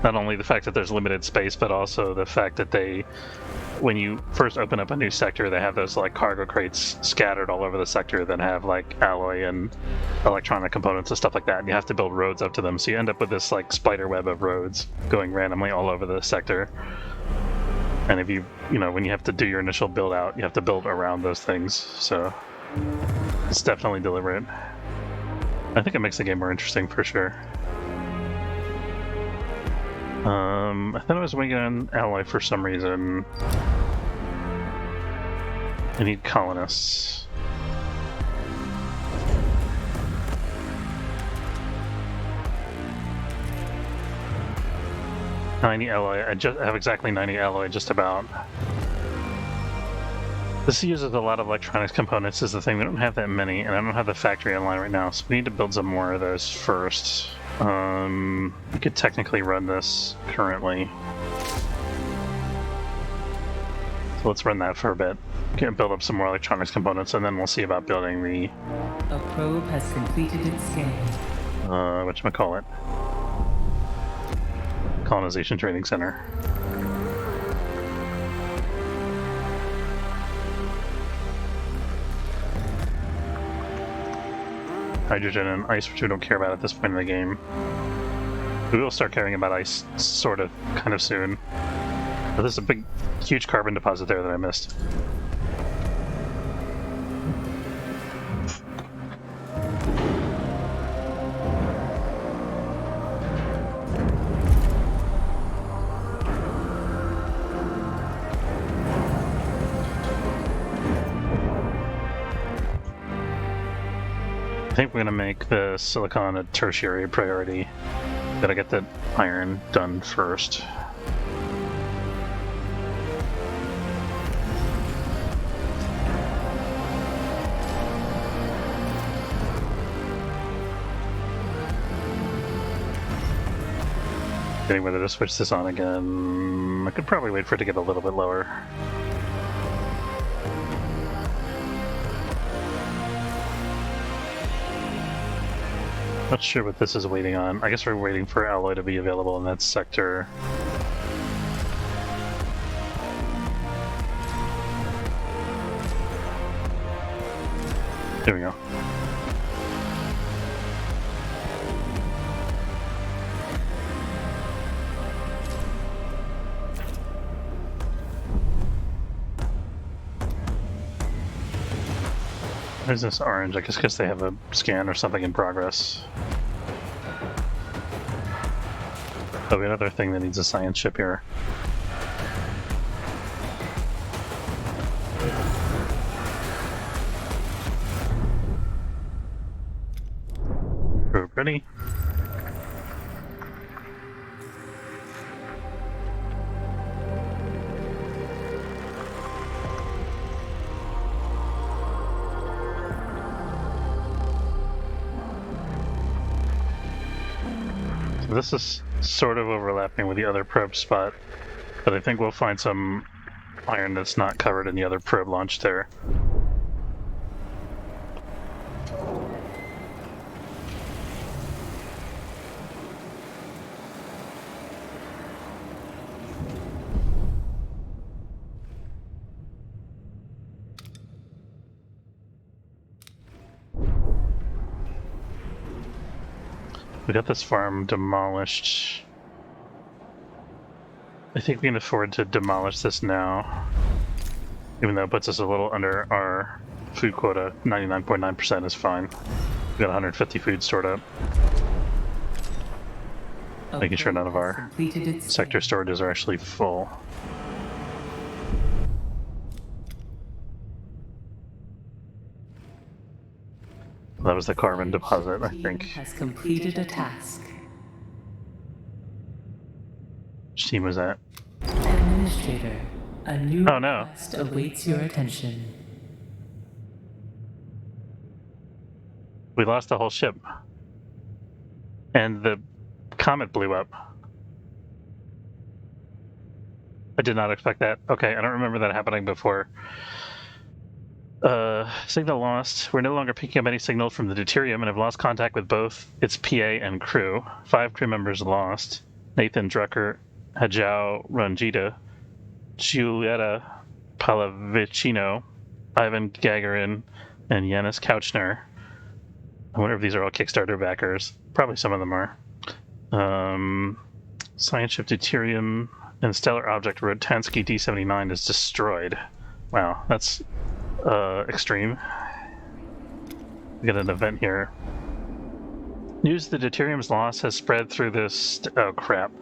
Not only the fact that there's limited space, but also the fact that they, when you first open up a new sector, they have those like cargo crates scattered all over the sector that have like alloy and electronic components and stuff like that, and you have to build roads up to them, so you end up with this like spider web of roads going randomly all over the sector. And if you know, when you have to do your initial build out, you have to build around those things, so it's definitely deliberate. I think it makes the game more interesting for sure. I thought I was waiting on alloy for some reason. I need colonists. $90 alloy. I have exactly 90 alloy, just about. This uses a lot of electronics components is the thing. We don't have that many, and I don't have the factory online right now, so we need to build some more of those first. We could technically run this currently. So let's run that for a bit. Build up some more electronics components, and then we'll see about building the... A probe has completed its scan. Whatchamacallit? Colonization Training Center. Hydrogen and ice, which we don't care about at this point in the game. We will start caring about ice sort of, kind of soon. But there's a big, huge carbon deposit there that I missed. I think we're going to make the silicon a tertiary priority. Gotta get the iron done first. Getting whether to switch this on again. I could probably wait for it to get a little bit lower. Not sure what this is waiting on. I guess we're waiting for alloy to be available in that sector. There we go. Where's this orange? I guess because they have a scan or something in progress. Oh, we have another thing that needs a science ship here. Group ready. This is sort of overlapping with the other probe spot, but I think we'll find some iron that's not covered in the other probe launch there. We got this farm demolished. I think we can afford to demolish this now, even though it puts us a little under our food quota. 99.9% is fine. We got 150 food stored up. Making sure none of our sector storages are actually full. That was the carbon deposit, I think. Has completed a task. Which team was that? Administrator, a new Oh, no. request awaits your attention. We lost the whole ship. And the comet blew up. I did not expect that. Okay, I don't remember that happening before. Signal lost. We're no longer picking up any signal from the deuterium and have lost contact with both its PA and crew. 5 crew members lost. Nathan Drucker, Hajao Ranjita, Giulietta Pallavicino, Ivan Gagarin, and Yanis Couchner. I wonder if these are all Kickstarter backers. Probably some of them are. Science ship deuterium and stellar object Rotansky D-79 is destroyed. Wow, that's extreme. We got an event here. News the deuterium's loss has spread through this... oh crap.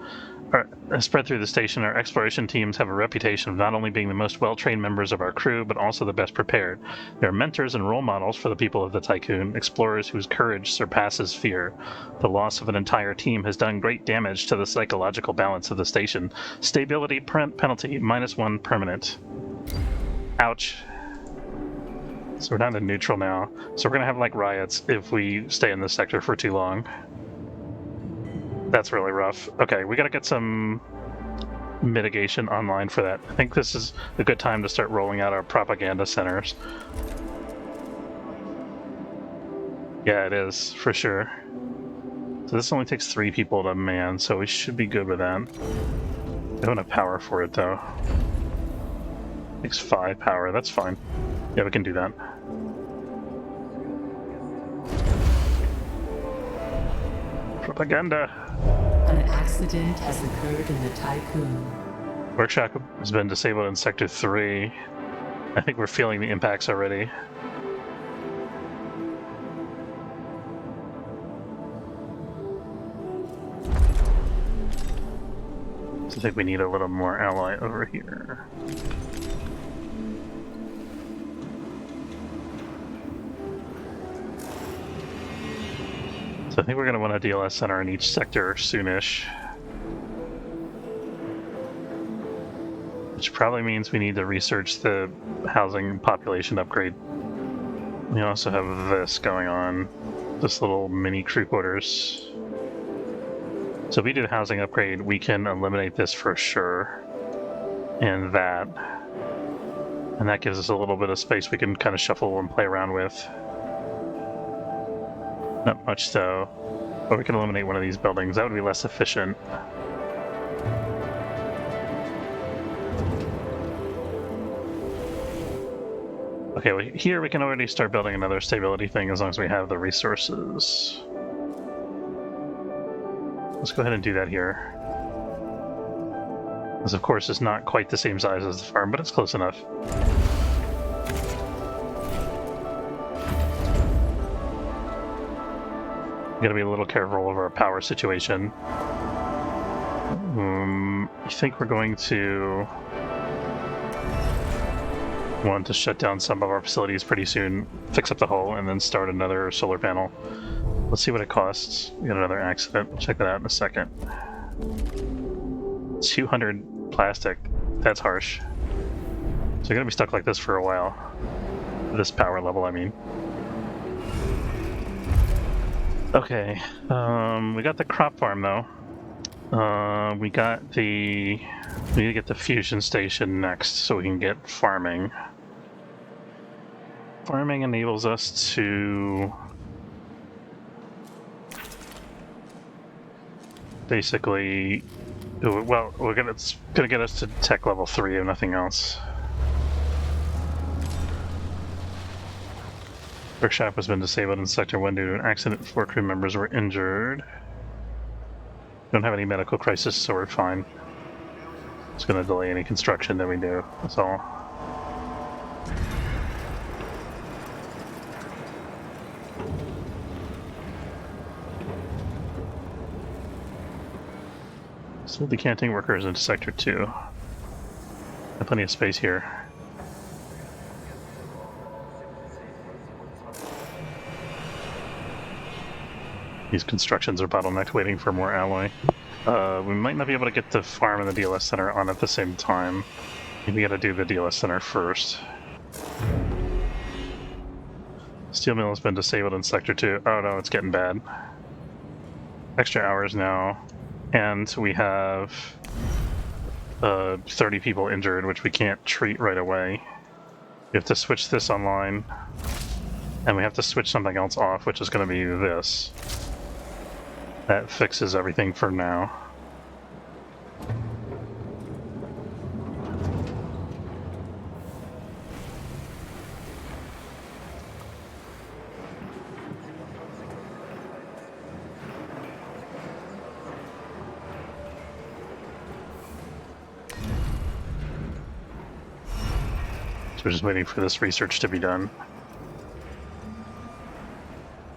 Spread through the station, our exploration teams have a reputation of not only being the most well-trained members of our crew, but also the best prepared. They are mentors and role models for the people of the Tycoon, explorers whose courage surpasses fear. The loss of an entire team has done great damage to the psychological balance of the station. Stability penalty, -1 permanent. Ouch. So we're down to neutral now. So we're gonna have like riots if we stay in this sector for too long. That's really rough. Okay, we gotta get some mitigation online for that. I think this is a good time to start rolling out our propaganda centers. Yeah, it is, for sure. So this only takes 3 people to man, so we should be good with that. We don't have power for it, though. Takes 5 power, that's fine. Yeah, we can do that. Propaganda! An accident has occurred in the Tycoon. Workshop has been disabled in Sector 3. I think we're feeling the impacts already. So I think we need a little more ally over here. So I think we're going to want a DLS center in each sector soonish. Which probably means we need to research the housing population upgrade. We also have this going on. This little mini crew quarters. So if we do the housing upgrade, we can eliminate this for sure. And that. And that gives us a little bit of space we can kind of shuffle and play around with. Not much so. But we can eliminate one of these buildings. That would be less efficient. Okay, well, here we can already start building another stability thing as long as we have the resources. Let's go ahead and do that here. This, of course, is not quite the same size as the farm, but it's close enough. We gotta be a little careful of our power situation. I think we're going to want to shut down some of our facilities pretty soon, fix up the hull, and then start another solar panel. Let's see what it costs. We got another accident. We'll check that out in a second. 200 plastic. That's harsh. So you're gonna be stuck like this for a while. This power level, I mean. Okay, we got the crop farm though. We need to get the fusion station next so we can get farming. Farming enables us to basically, well, it's gonna get us to tech level 3 if nothing else. Workshop has been disabled in Sector 1 due to an accident. 4 crew members were injured. We don't have any medical crisis, so we're fine. It's going to delay any construction that we do, that's all. Still decanting workers into Sector 2. Have plenty of space here. These constructions are bottlenecked, waiting for more alloy. We might not be able to get the farm and the DLS center on at the same time. Maybe we gotta do the DLS center first. Steel mill has been disabled in Sector 2. Oh no, it's getting bad. Extra hours now. And we have 30 people injured, which we can't treat right away. We have to switch this online. And we have to switch something else off, which is going to be this. That fixes everything for now. So we're just waiting for this research to be done.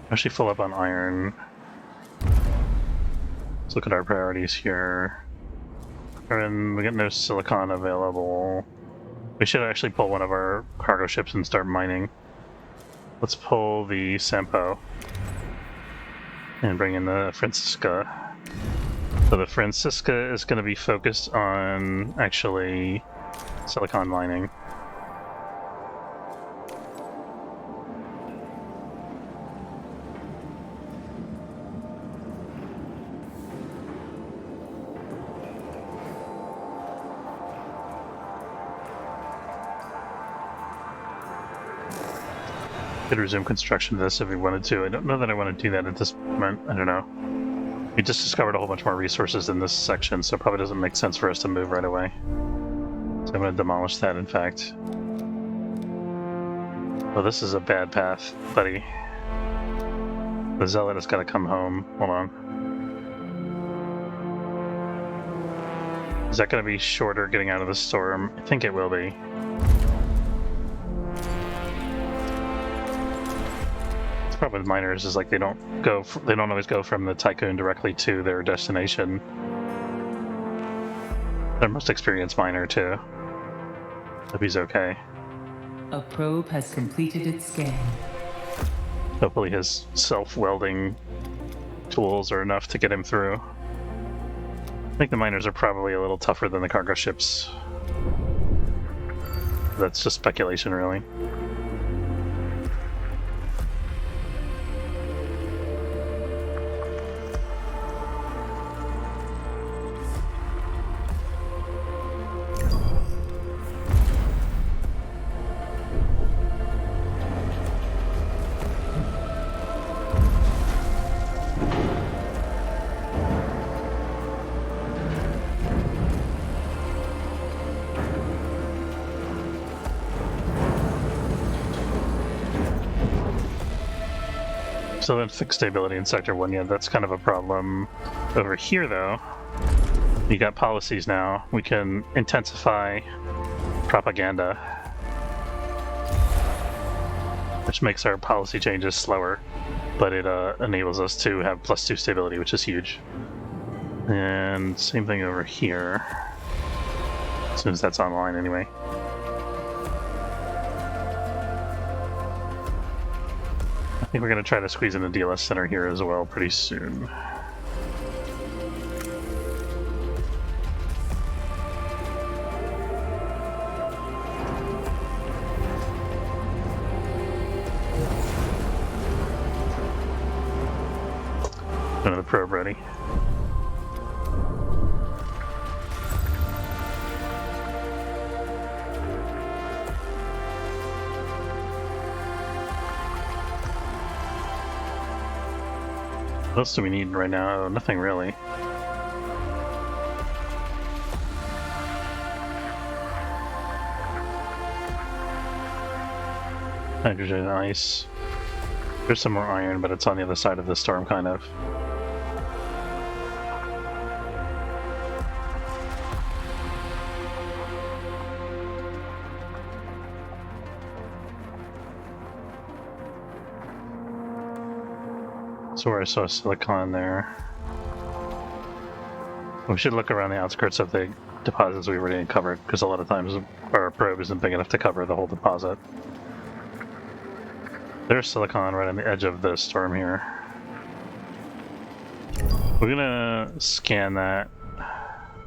Actually full up on iron. Let's look at our priorities here. And we got no silicon available. We should actually pull one of our cargo ships and start mining. Let's pull the Sampo and bring in the Francisca. So the Francisca is going to be focused on actually silicon mining. Could resume construction of this if we wanted to. I don't know that I want to do that at this moment. I don't know. We just discovered a whole bunch more resources in this section, so it probably doesn't make sense for us to move right away. So I'm going to demolish that, in fact. Well, this is a bad path, buddy. The Zealot has got to come home. Hold on. Is that going to be shorter getting out of the storm? I think it will be. The problem with miners is like they don't always go from the Tycoon directly to their destination. Their most experienced miner too. Hope he's okay. A probe has completed its scan. Hopefully his self-welding tools are enough to get him through. I think the miners are probably a little tougher than the cargo ships. That's just speculation, really. So then fixed stability in Sector 1, yeah, that's kind of a problem. Over here, though, you got policies now. We can intensify propaganda, which makes our policy changes slower, but it enables us to have +2 stability, which is huge. And same thing over here, as soon as that's online anyway. I think we're going to try to squeeze in a DLS center here as well pretty soon. Another probe ready. What else do we need right now? Nothing really. Hydrogen, ice. There's some more iron, but it's on the other side of the storm, kind of. So where I saw silicon there. We should look around the outskirts of the deposits we've already uncovered, because a lot of times our probe isn't big enough to cover the whole deposit. There's silicon right on the edge of the storm here. We're gonna scan that. I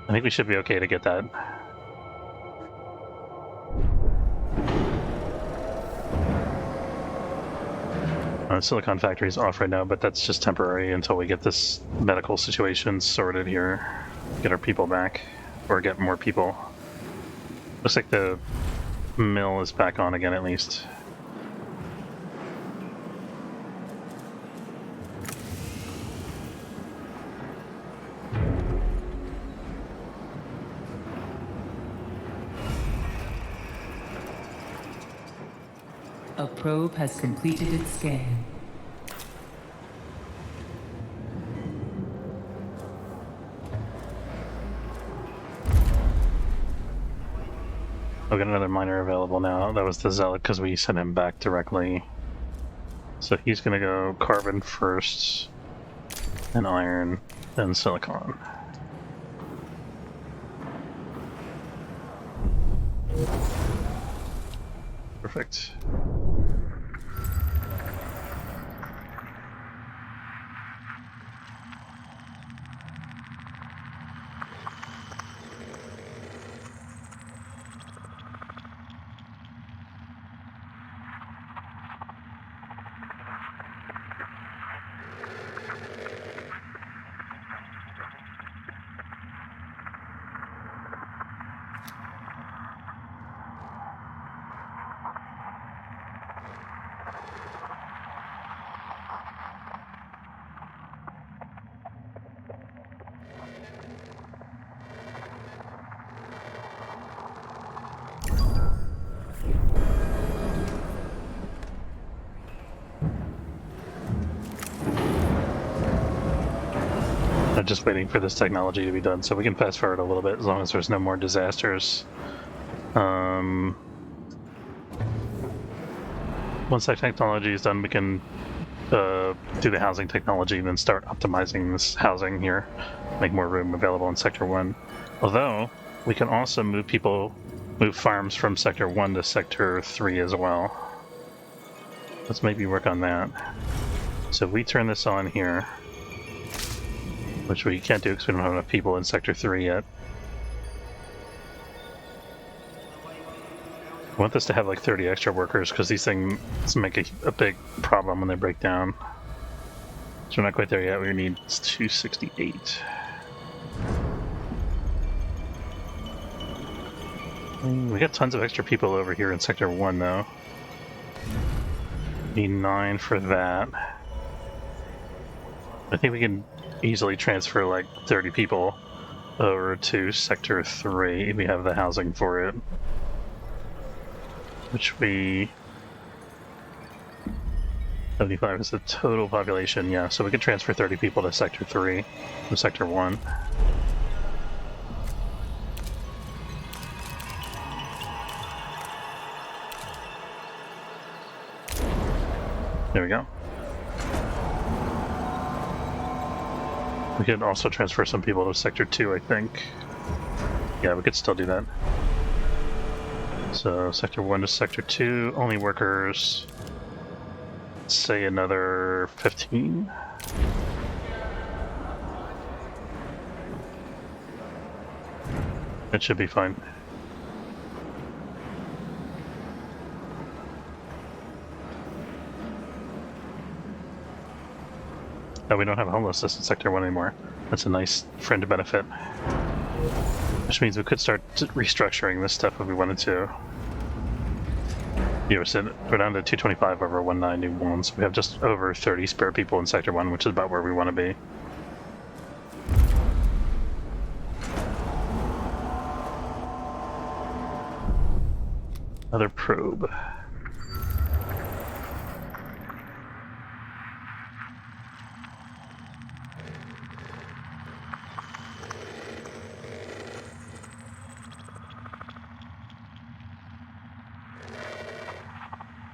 think we should be okay to get that. Silicon factory is off right now, but that's just temporary until we get this medical situation sorted here. Get our people back, or get more people. Looks like the mill is back on again, at least. A probe has completed its scan. We'll get another miner available now. That was the Zealot because we sent him back directly. So he's going to go carbon first, then iron, then silicon. Perfect. I'm just waiting for this technology to be done so we can fast forward a little bit as long as there's no more disasters. Once that technology is done, we can do the housing technology and then start optimizing this housing here, make more room available in Sector 1. Although, we can also move farms from Sector 1 to Sector 3 as well. Let's maybe work on that. So we turn this on here, which we can't do because we don't have enough people in Sector 3 yet. I want this to have like 30 extra workers because these things make a big problem when they break down. So we're not quite there yet. We need 268. We got tons of extra people over here in Sector 1 though. Need 9 for that. I think we can easily transfer like 30 people over to Sector 3 if we have the housing for it. Which 75 is the total population, yeah, so we could transfer 30 people to Sector 3 from Sector 1. There we go. We could also transfer some people to Sector 2, I think. Yeah, we could still do that. So Sector 1 to Sector 2, only workers, say another 15. It should be fine. Oh, we don't have homelessness in Sector 1 anymore. That's a nice friend benefit. Which means we could start restructuring this stuff if we wanted to. Yeah, we're down to 225 over 191, so we have just over 30 spare people in Sector 1, which is about where we want to be. Another probe.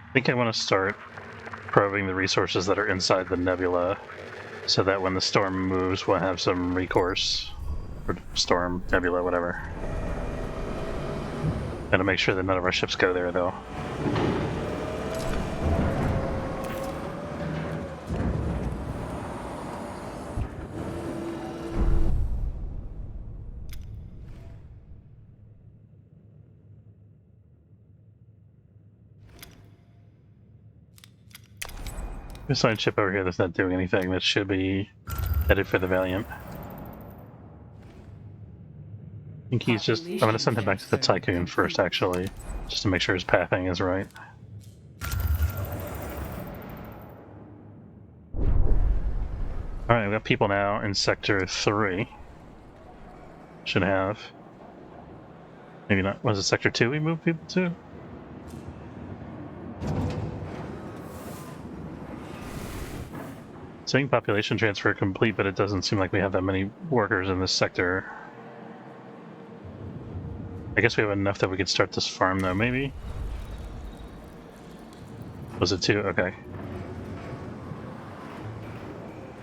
I think I want to start probing the resources that are inside the nebula so that when the storm moves we'll have some recourse. Or storm, nebula, whatever. Gotta make sure that none of our ships go there though. Assigned ship over here that's not doing anything. That should be headed for the Valiant. I think he's just... I'm going to send him back to the Tycoon first, actually, just to make sure his pathing is right. Alright, we've got people now in Sector 3. Should have. Maybe not. Was it Sector 2 we moved people to? Saying population transfer complete, but it doesn't seem like we have that many workers in this sector. I guess we have enough that we could start this farm though, maybe? Was it 2? Okay.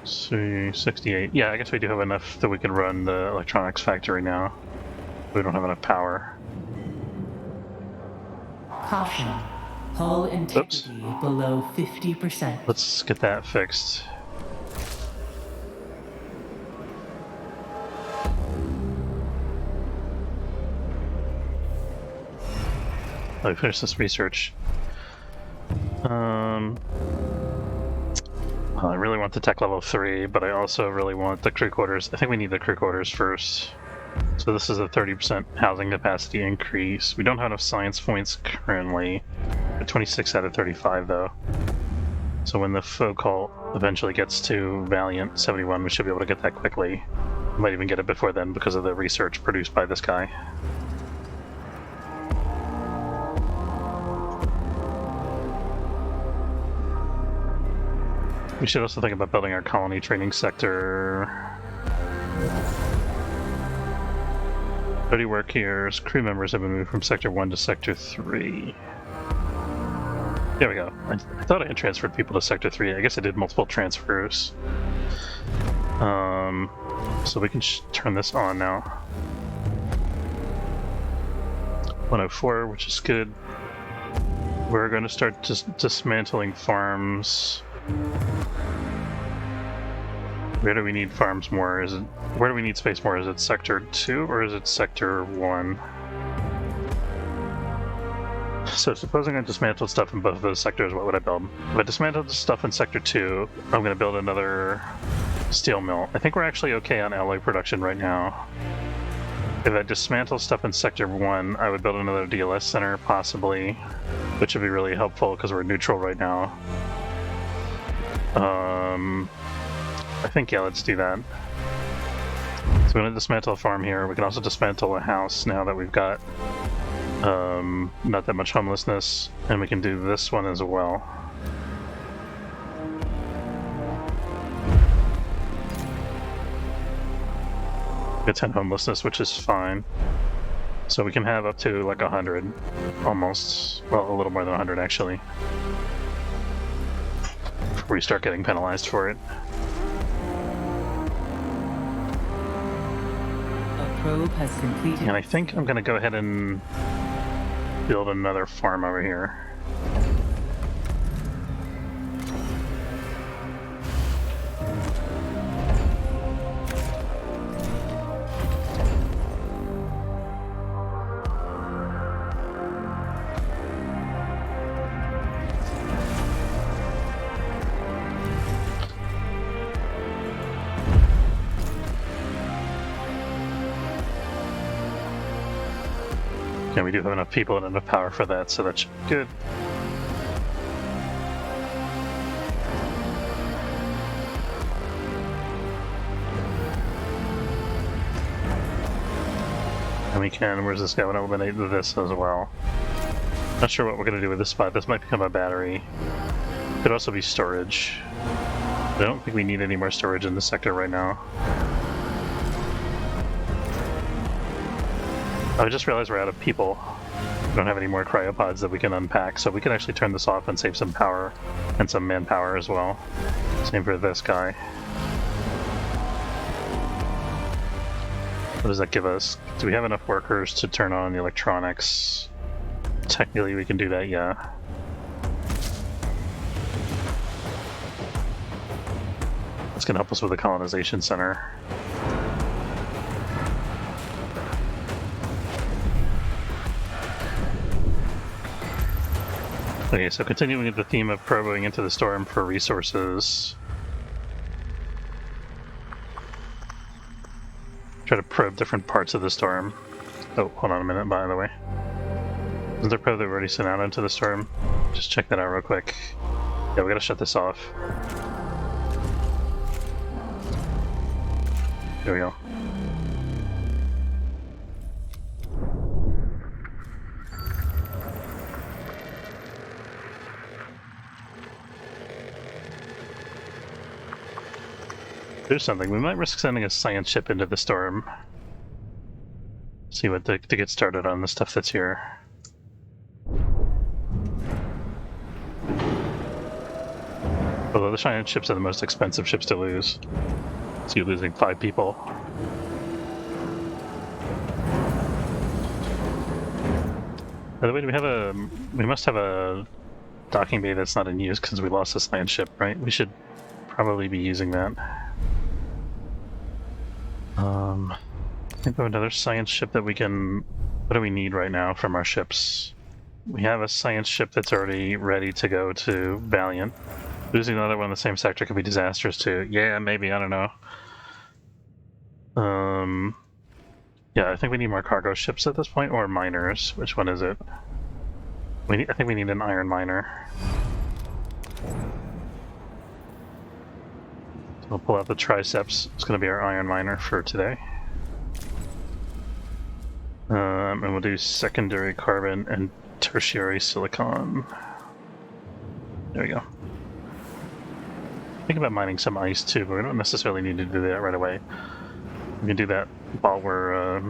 So, 68. Yeah, I guess we do have enough that we can run the electronics factory now. We don't have enough power. Caution. Hull integrity below 50%. Let's get that fixed. Let me finish this research. Well, I really want the tech level 3, but I also really want the crew quarters. I think we need the crew quarters first. So this is a 30% housing capacity increase. We don't have enough science points currently. We're 26 out of 35 though. So when the Focult eventually gets to Valiant 71, we should be able to get that quickly. We might even get it before then because of the research produced by this guy. We should also think about building our colony training sector. 30 work years. Crew members have been moved from Sector 1 to Sector 3. There we go. I thought I had transferred people to Sector 3. I guess I did multiple transfers. So we can turn this on now. 104, which is good. We're going to start dismantling farms. Where do we need farms more? Where do we need space more? Is it Sector 2 or is it Sector 1? So supposing I dismantled stuff in both of those sectors, what would I build? If I dismantled the stuff in Sector 2, I'm going to build another steel mill. I think we're actually okay on alloy production right now. If I dismantle stuff in Sector 1, I would build another DLS center, possibly, which would be really helpful because we're neutral right now. I think, yeah, let's do that. So we're going to dismantle a farm here. We can also dismantle a house now that we've got not that much homelessness, and we can do this one as well. Get 10 homelessness, which is fine. So we can have up to like 100, almost. Well, a little more than 100 actually. Before we start getting penalized for it. A probe has completed. And I think I'm going to go ahead and build another farm over here. And we do have enough people and enough power for that, so that should be good. And we can, where's this guy? Want to eliminate this as well. Not sure what we're going to do with this spot. This might become a battery. Could also be storage. I don't think we need any more storage in this sector right now. I just realized we're out of people. We don't have any more cryopods that we can unpack, so we can actually turn this off and save some power and some manpower as well. Same for this guy. What does that give us? Do we have enough workers to turn on the electronics? Technically we can do that, yeah. That's gonna help us with the colonization center. Okay, so continuing with the theme of probing into the storm for resources. Try to probe different parts of the storm. Oh, hold on a minute, by the way. Isn't there probe that we already sent out into the storm? Just check that out real quick. Yeah, we gotta shut this off. There we go. There's something. We might risk sending a science ship into the storm. See what to get started on the stuff that's here. Although the science ships are the most expensive ships to lose. So you're losing 5 people. By the way, we must have a docking bay that's not in use because we lost the science ship, right? We should probably be using that. I think we have another science ship that we can... What do we need right now from our ships? We have a science ship that's already ready to go to Valiant. Losing another one in the same sector could be disastrous too. Yeah, maybe, I don't know. Yeah, I think we need more cargo ships at this point, or miners. Which one is it? I think we need an iron miner. So we'll pull out the triceps. It's going to be our iron miner for today. And we'll do secondary carbon and tertiary silicon. There we go. Think about mining some ice too, but we don't necessarily need to do that right away. We can do that while we're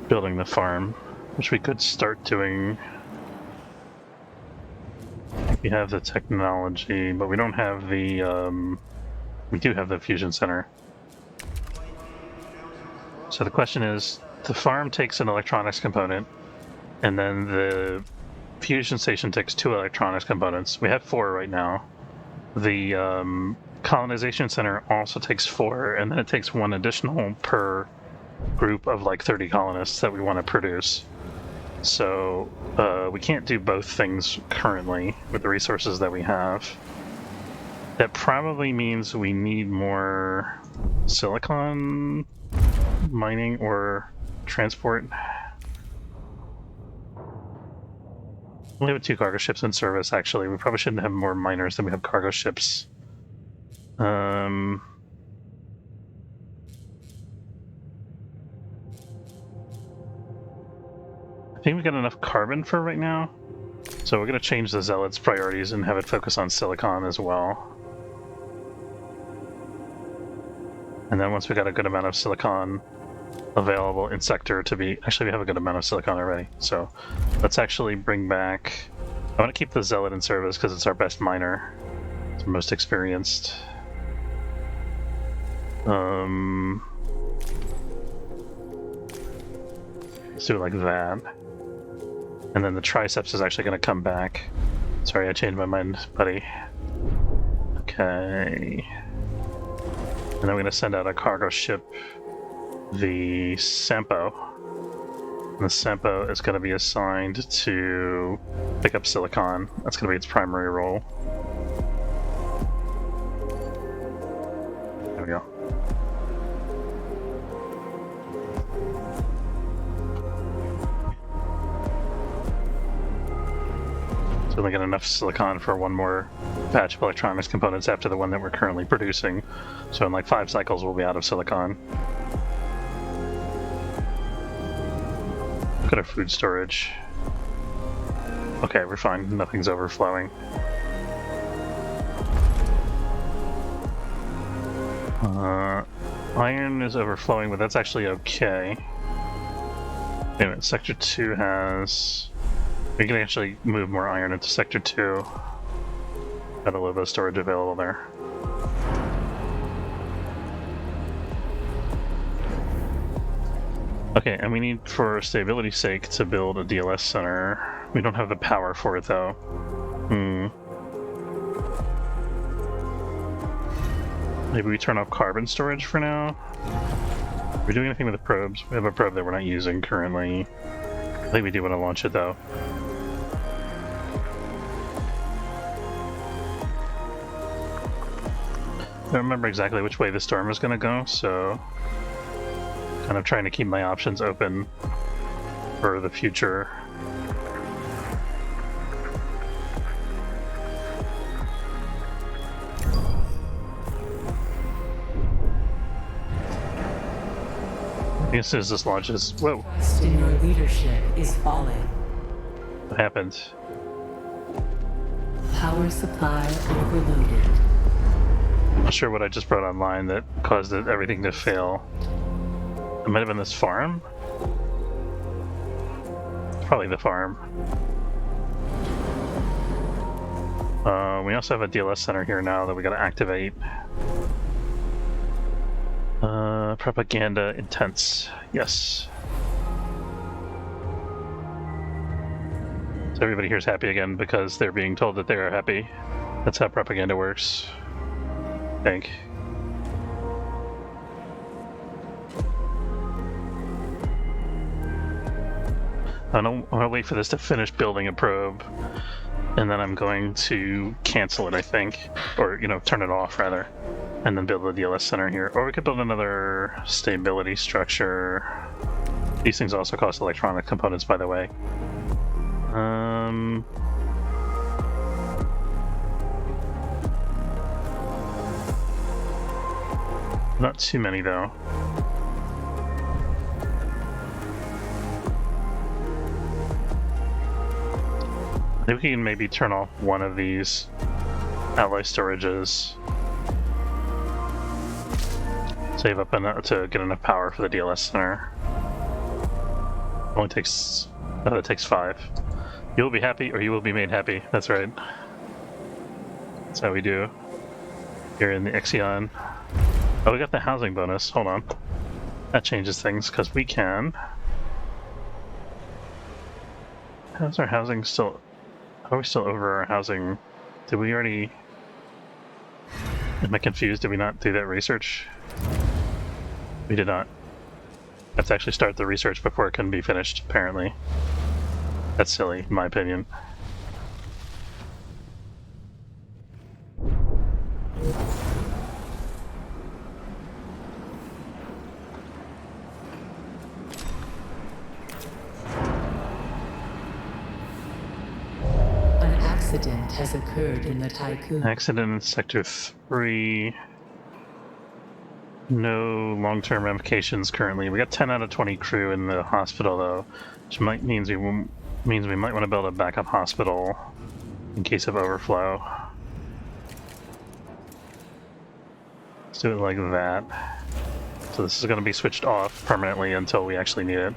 building the farm, which we could start doing. We have the technology, but we don't have the. We do have the fusion center. So the question is, the farm takes an electronics component, and then the fusion station takes 2 electronics components. We have 4 right now. The colonization center also takes 4, and then it takes 1 additional per group of like 30 colonists that we want to produce. So we can't do both things currently with the resources that we have. That probably means we need more silicon mining or transport. We have 2 cargo ships in service, actually. We probably shouldn't have more miners than we have cargo ships. I think we got enough carbon for right now. So we're going to change the Zealot's priorities and have it focus on silicon as well. And then once we got a good amount of silicon available in sector to be... Actually, we have a good amount of silicon already. So let's actually bring back... I want to keep the Zealot in service because it's our best miner. It's most experienced. Let's do it like that. And then the triceps is actually going to come back. Sorry, I changed my mind, buddy. Okay. And then we're going to send out a cargo ship, the Sampo. And the Sampo is going to be assigned to pick up silicon. That's going to be its primary role. There we go. So we get enough silicon for 1 more batch of electronics components after the one that we're currently producing. So in like 5 cycles we'll be out of silicon. Look at our food storage. Okay, we're fine. Nothing's overflowing. Iron is overflowing, but that's actually okay. Wait a minute, Sector 2 has... We can actually move more iron into Sector 2. Got a little bit of storage available there. Okay, and we need, for stability's sake, to build a DLS center. We don't have the power for it, though. Maybe we turn off carbon storage for now? Are we doing anything with the probes? We have a probe that we're not using currently. I think we do want to launch it, though. I don't remember exactly which way the storm is going to go, so... kind of trying to keep my options open for the future. I guess as this launches... Whoa! Trust in your leadership is falling. What happened? Power supply overloaded. I'm not sure what I just brought online that caused everything to fail. It might have been this farm? Probably the farm. We also have a DLS center here now that we gotta activate. Propaganda intense. Yes. Everybody here's happy again because they're being told that they are happy. That's how propaganda works, I think. I'm gonna wait for this to finish building a probe, and then I'm going to cancel it, I think. Or, turn it off, rather. And then build the DLS center here. Or we could build another stability structure. These things also cost electronic components, by the way. Not too many, though. I think we can maybe turn off one of these alloy storages. Save up enough to get enough power for the DLS center. Only takes... Oh, that takes 5. You will be happy, or you will be made happy. That's right. That's how we do. Here in the Ixion. Oh, we got the housing bonus. Hold on. That changes things, because we can... How's our housing still... Are we still over our housing? Did we already... Am I confused? Did we not do that research? We did not. Have to actually start the research before it can be finished, apparently. That's silly, in my opinion. An accident has occurred in the Tycoon. Accident in Sector 3. No long-term ramifications currently. We got 10 out of 20 crew in the hospital, though, which means we might want to build a backup hospital in case of overflow. Let's do it like that. So this is going to be switched off permanently until we actually need it.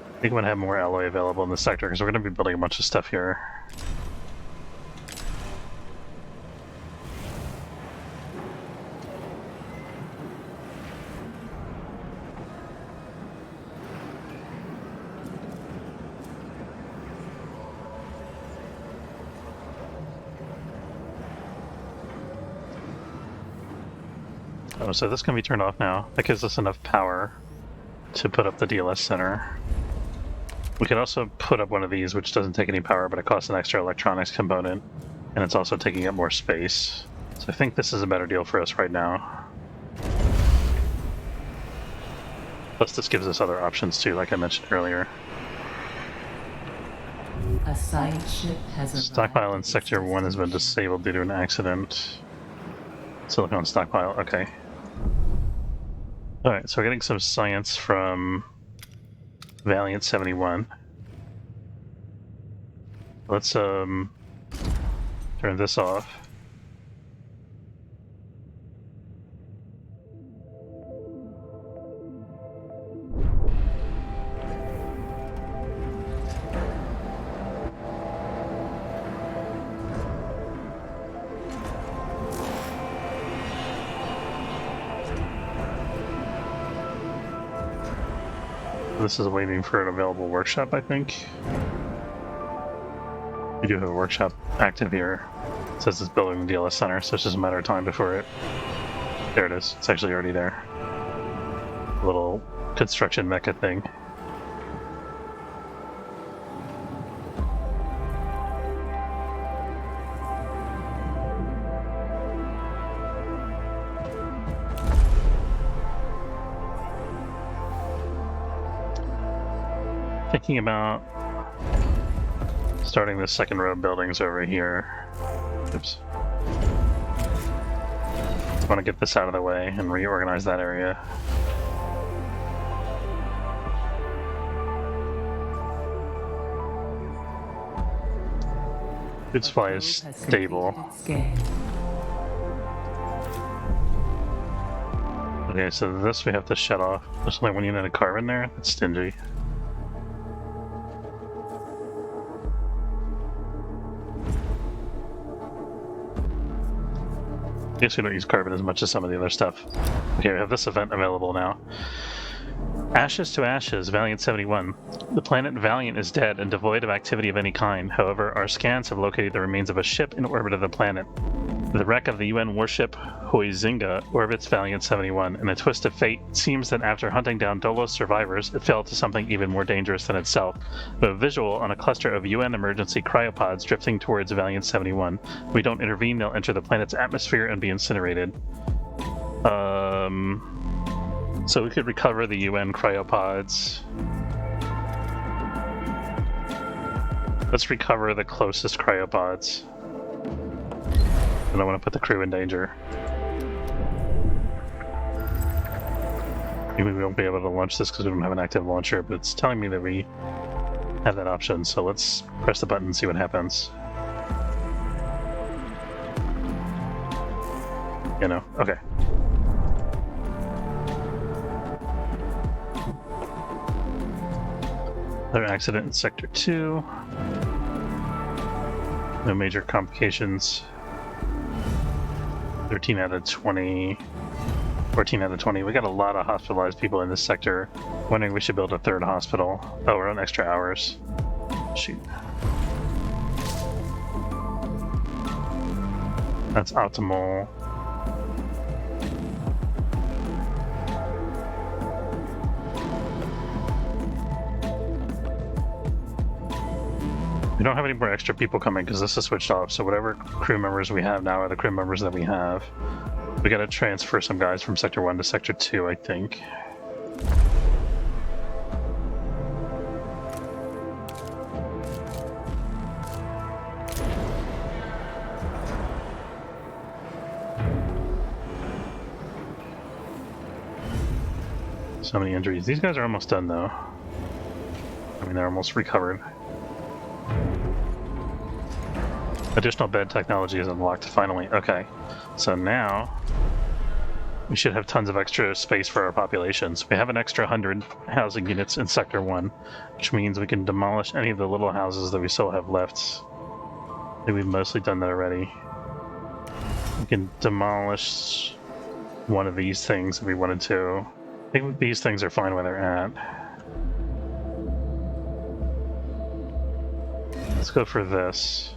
I think I'm going to have more alloy available in this sector because we're going to be building a bunch of stuff here. Oh, so this can be turned off now. That gives us enough power to put up the DLS center. We could also put up one of these, which doesn't take any power, but it costs an extra electronics component, and it's also taking up more space. So I think this is a better deal for us right now. Plus this gives us other options too, like I mentioned earlier. A science ship has arrived. Stockpile in Sector 1 has been disabled due to an accident. Silicon stockpile, okay. Alright, so we're getting some science from Valiant 71. Let's turn this off. This is waiting for an available workshop, I think. We do have a workshop active here. It says it's building the DLS center, so it's just a matter of time before it... There it is. It's actually already there. A little construction mecha thing. Thinking about starting the second row of buildings over here. Oops. I want to get this out of the way and reorganize that area. Food supply is stable. Okay, so this we have to shut off. There's only 1 unit of carbon there? That's stingy. I guess we don't use carbon as much as some of the other stuff. Okay, we have this event available now. Ashes to Ashes, Valiant 71. The planet Valiant is dead and devoid of activity of any kind. However, our scans have located the remains of a ship in orbit of the planet. The wreck of the UN warship Huizinga orbits Valiant 71. In a twist of fate, it seems that after hunting down Dolo's survivors, it fell to something even more dangerous than itself. A visual on a cluster of UN emergency cryopods drifting towards Valiant 71. If we don't intervene, they'll enter the planet's atmosphere and be incinerated. So we could recover the UN cryopods. Let's recover the closest cryopods. I don't want to put the crew in danger. Maybe we won't be able to launch this because we don't have an active launcher, but it's telling me that we have that option, so let's press the button and see what happens. You know, okay. Another accident in Sector 2. No major complications. 13 out of 20. 14 out of 20. We got a lot of hospitalized people in this sector. Wondering if we should build a third hospital. Oh, we're on extra hours. Shoot. That's optimal. We don't have any more extra people coming because this is switched off, so whatever crew members we have now are the crew members that we have. We gotta transfer some guys from Sector 1 to Sector 2, I think. So many injuries. These guys are almost done, though. I mean, they're almost recovered. Additional bed technology is unlocked, finally. Okay, so now we should have tons of extra space for our populations. We have an extra 100 housing units in Sector 1, which means we can demolish any of the little houses that we still have left. I think we've mostly done that already. We can demolish one of these things if we wanted to. I think these things are fine where they're at. Let's go for this.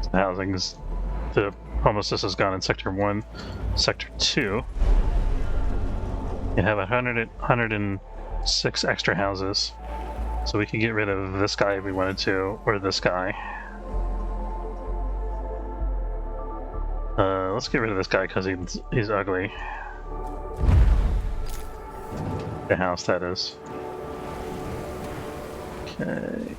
The housing's, the homelessness is gone in Sector 1. Sector 2, you have 106 extra houses. So we can get rid of this guy if we wanted to, or this guy. Let's get rid of this guy because he's ugly. The house, that is. Okay.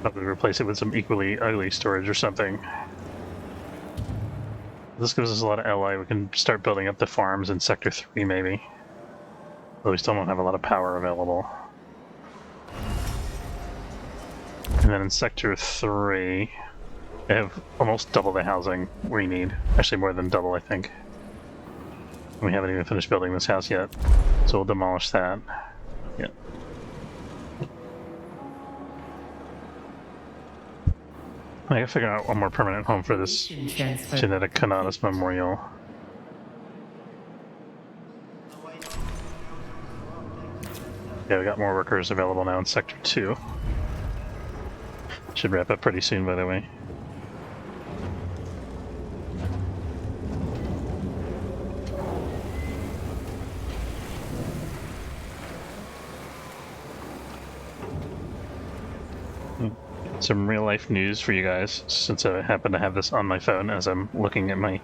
Probably replace it with some equally ugly storage or something. This gives us a lot of LI. We can start building up the farms in Sector 3 maybe. But we still don't have a lot of power available. And then in Sector 3, we have almost double the housing we need. Actually more than double, I think. We haven't even finished building this house yet. So we'll demolish that. Yeah. I gotta figure out one more permanent home for this genetic Canadas memorial. Yeah, we got more workers available now in Sector 2. Should wrap up pretty soon, by the way. Some real life news for you guys, since I happen to have this on my phone as I'm looking at my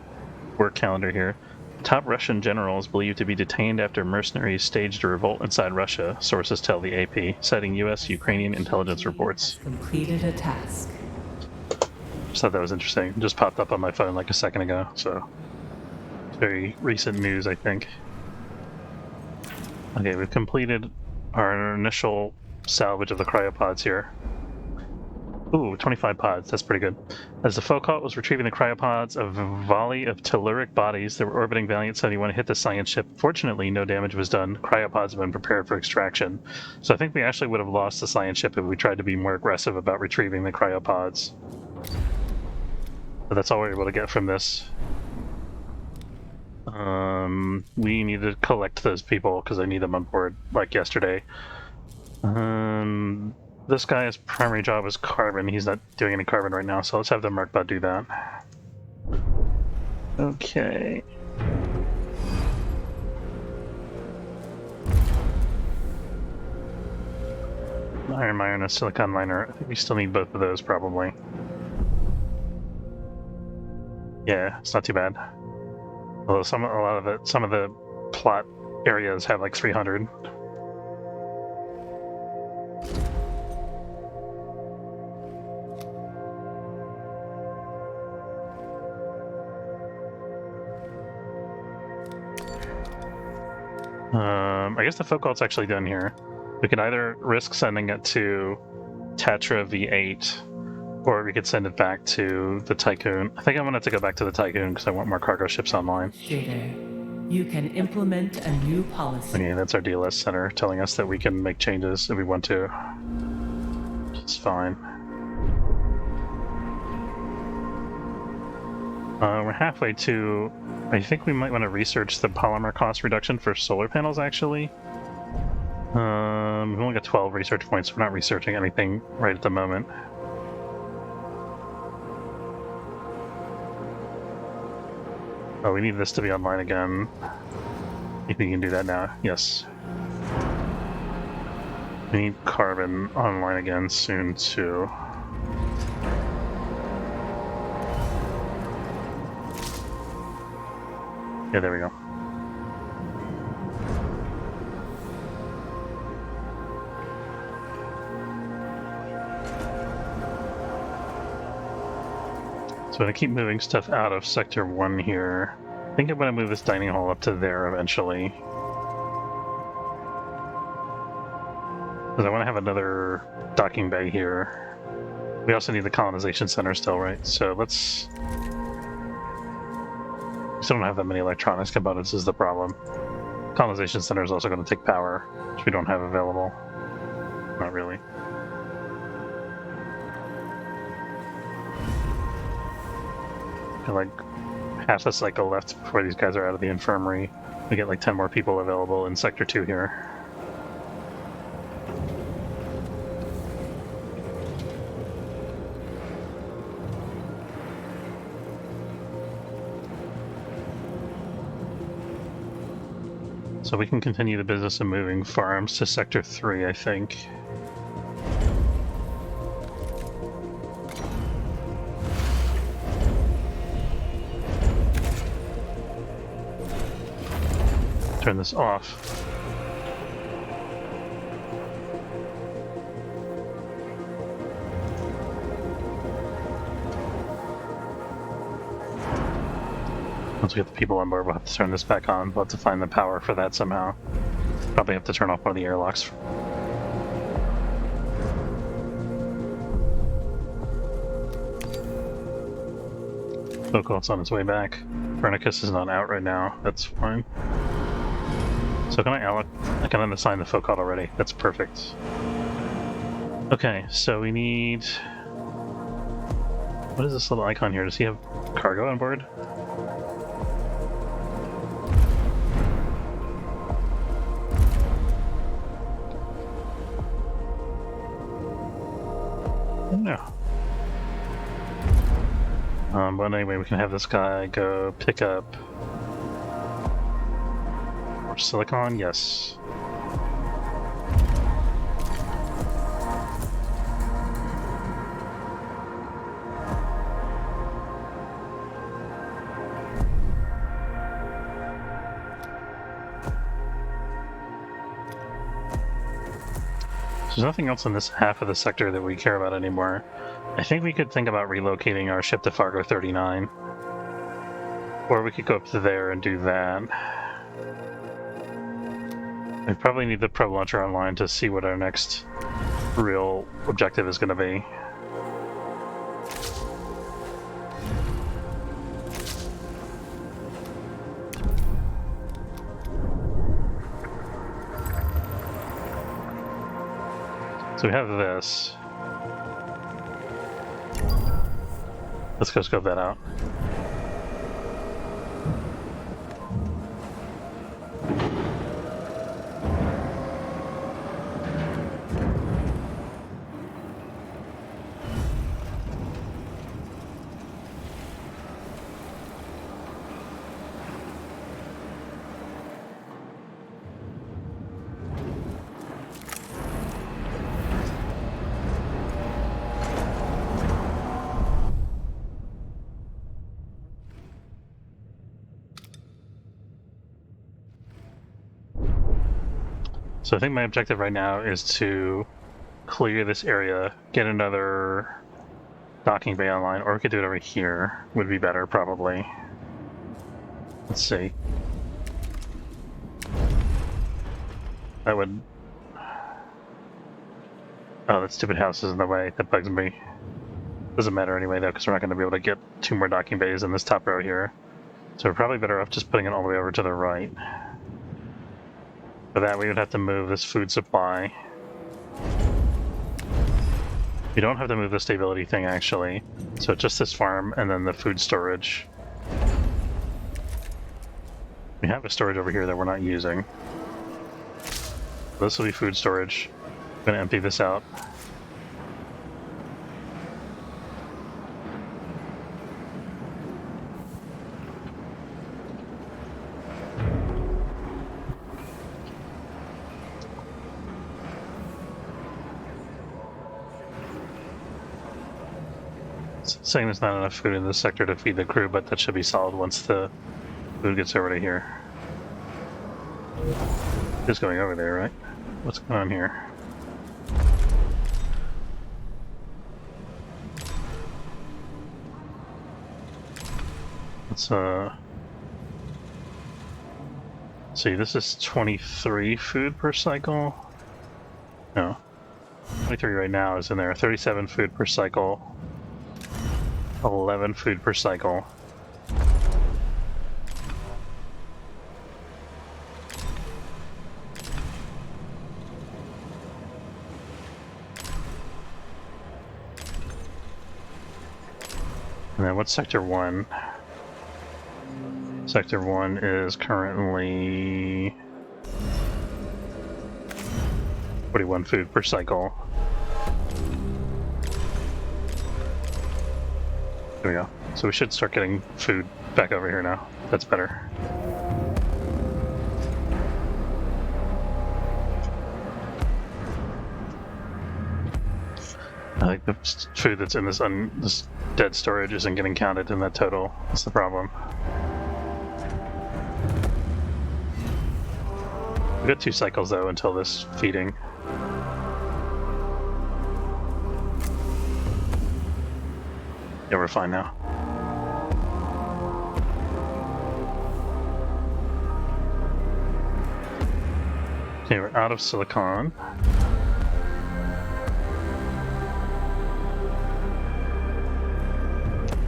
work calendar here. Top Russian general is believed to be detained after mercenaries staged a revolt inside Russia, sources tell the AP, citing U.S.-Ukrainian intelligence reports. Completed a task. Just thought that was interesting. It just popped up on my phone like a second ago, so it's very recent news, I think. Okay, we've completed our initial salvage of the cryopods here. Ooh, 25 pods. That's pretty good. As the Focalt was retrieving the cryopods, a volley of telluric bodies that were orbiting Valiant 71 hit the science ship. Fortunately, no damage was done. Cryopods have been prepared for extraction. So I think we actually would have lost the science ship if we tried to be more aggressive about retrieving the cryopods. But that's all we're able to get from this. We need to collect those people because I need them on board like yesterday. This guy's primary job is carbon. He's not doing any carbon right now, so let's have the Merkbot do that. Okay. Iron miner and a silicon miner. I think we still need both of those probably. Yeah, it's not too bad. Although some of the plot areas have like 300. I guess the Focalt's actually done here. We could either risk sending it to Tetra V8, or we could send it back to the Tycoon. I think I want it to go back to the Tycoon because I want more cargo ships online. Shader, you can implement a new policy. Okay, that's our DLS center telling us that we can make changes if we want to. It's fine. We're halfway to... I think we might want to research the polymer cost reduction for solar panels, actually. We've only got 12 research points. We're not researching anything right at the moment. Oh, we need this to be online again. If we can do that now. Yes. We need carbon online again soon, too. Yeah, there we go. So I'm going to keep moving stuff out of Sector 1 here. I think I'm going to move this dining hall up to there eventually. Because I want to have another docking bay here. We also need the colonization center still, right? So let's... We still don't have that many electronics components is the problem. Colonization center is also going to take power, which we don't have available. Not really. Like half a cycle left before these guys are out of the infirmary. We get like 10 more people available in Sector 2 here. So we can continue the business of moving farms to Sector 3, I think. Turn this off. Once we get the people on board, we'll have to turn this back on. We'll have to find the power for that somehow. Probably have to turn off one of the airlocks. Fokalt's on its way back. Vernicus is not out right now. That's fine. So can I can unassign the Focalt already. That's perfect. Okay, so we need... What is this little icon here? Does he have cargo on board? No. But anyway, we can have this guy go pick up more silicon. Yes. There's nothing else in this half of the sector that we care about anymore. I think we could think about relocating our ship to Fargo 39. Or we could go up to there and do that. We probably need the probe launcher online to see what our next real objective is going to be. So we have this. Let's go scope that out. So I think my objective right now is to clear this area, get another docking bay online, or we could do it over here. Would be better, probably. Let's see. That would... Oh, that stupid house is in the way. That bugs me. Doesn't matter anyway, though, because we're not going to be able to get 2 more docking bays in this top row here. So we're probably better off just putting it all the way over to the right. For that, we would have to move this food supply. We don't have to move the stability thing, actually. So just this farm, and then the food storage. We have a storage over here that we're not using. This will be food storage. I'm going to empty this out. Saying there's not enough food in this sector to feed the crew, but that should be solved once the food gets over to here. Just going over there, right? What's going on here? Let's see, this is 23 food per cycle. No. 23 right now is in there. 37 food per cycle. 11 food per cycle. And then what's Sector 1? Sector 1 is currently 41 food per cycle. There we go. So we should start getting food back over here now. That's better. I think the food that's in this dead storage isn't getting counted in that total. That's the problem. We've got 2 cycles though until this feeding. Yeah, we're fine now. Okay, we're out of silicon.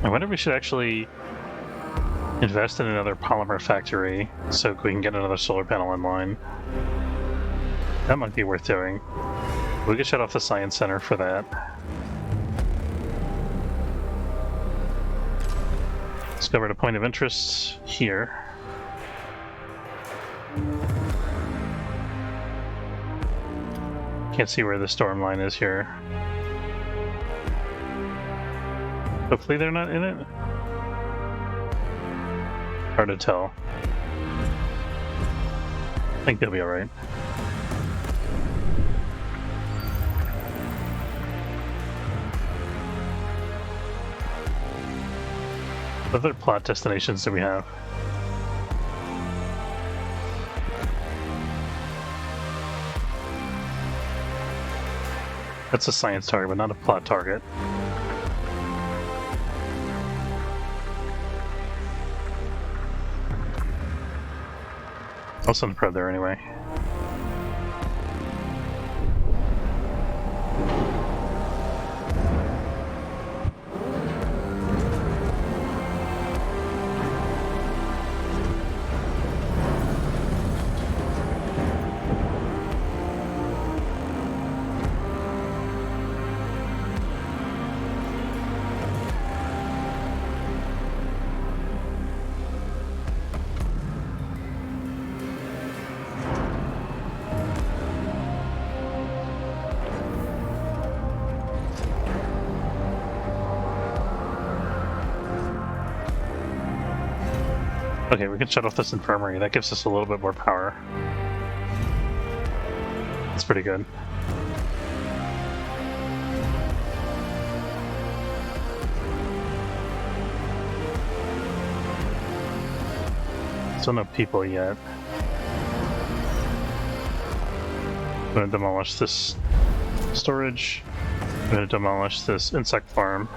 I wonder if we should actually invest in another polymer factory so we can get another solar panel in line. That might be worth doing. We could shut off the science center for that. Discovered a point of interest here. Can't see where the storm line is here. Hopefully they're not in it. Hard to tell. I think they'll be alright. What other plot destinations do we have? That's a science target, but not a plot target. I'll send a probe there anyway. Okay, we can shut off this infirmary. That gives us a little bit more power. That's pretty good. Still no people yet. I'm gonna demolish this storage. I'm gonna demolish this insect farm.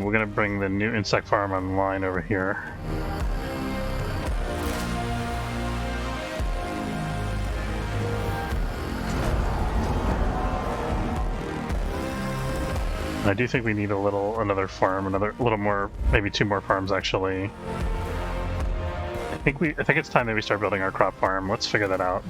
We're gonna bring the new insect farm online over here. I do think we need another farm, a little more, maybe 2 more farms actually. I think it's time that we start building our crop farm. Let's figure that out.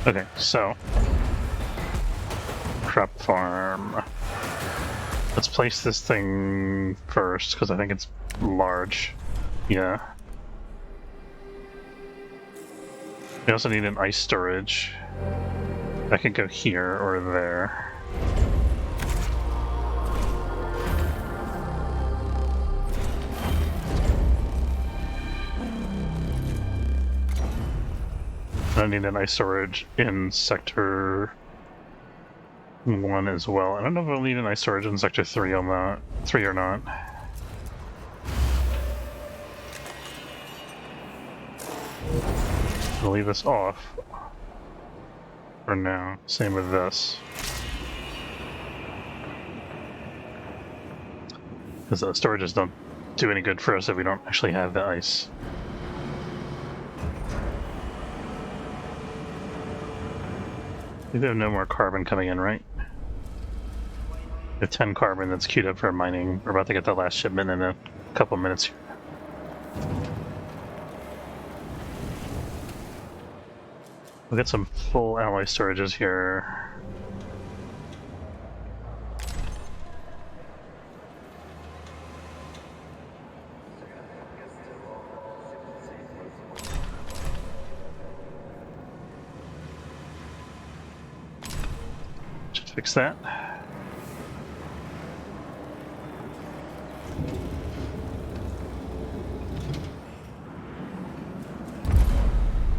Okay, so crop farm. Let's place this thing first because I think it's large. Yeah. We also need an ice storage. That could go here or there. I need an ice storage in Sector 1 as well. I don't know if we'll need an ice storage in Sector 3 or not. We'll leave this off for now. Same with this. Because the storages don't do any good for us if we don't actually have the ice. We have no more carbon coming in, right? We have 10 carbon that's queued up for mining. We're about to get the last shipment in a couple minutes here. We'll get some full alloy storages here. Just fix that.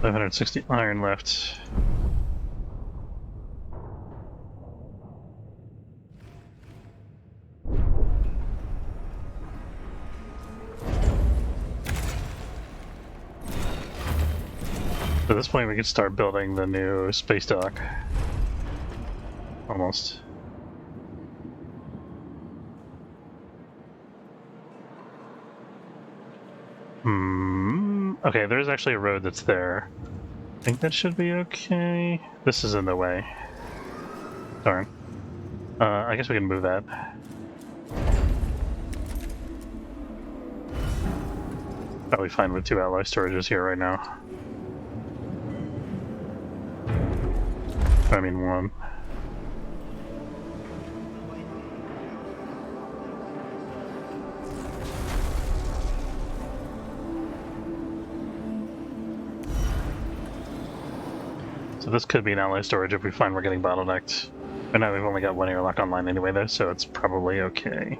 $560 iron left. At this point we can start building the new space dock. Almost. Okay, there's actually a road that's there. I think that should be okay. This is in the way. Darn. I guess we can move that. Probably fine with 2 alloy storages here right now. I mean 1. So this could be an alloy storage if we find we're getting bottlenecked. But now we've only got 1 airlock online anyway though, so it's probably okay.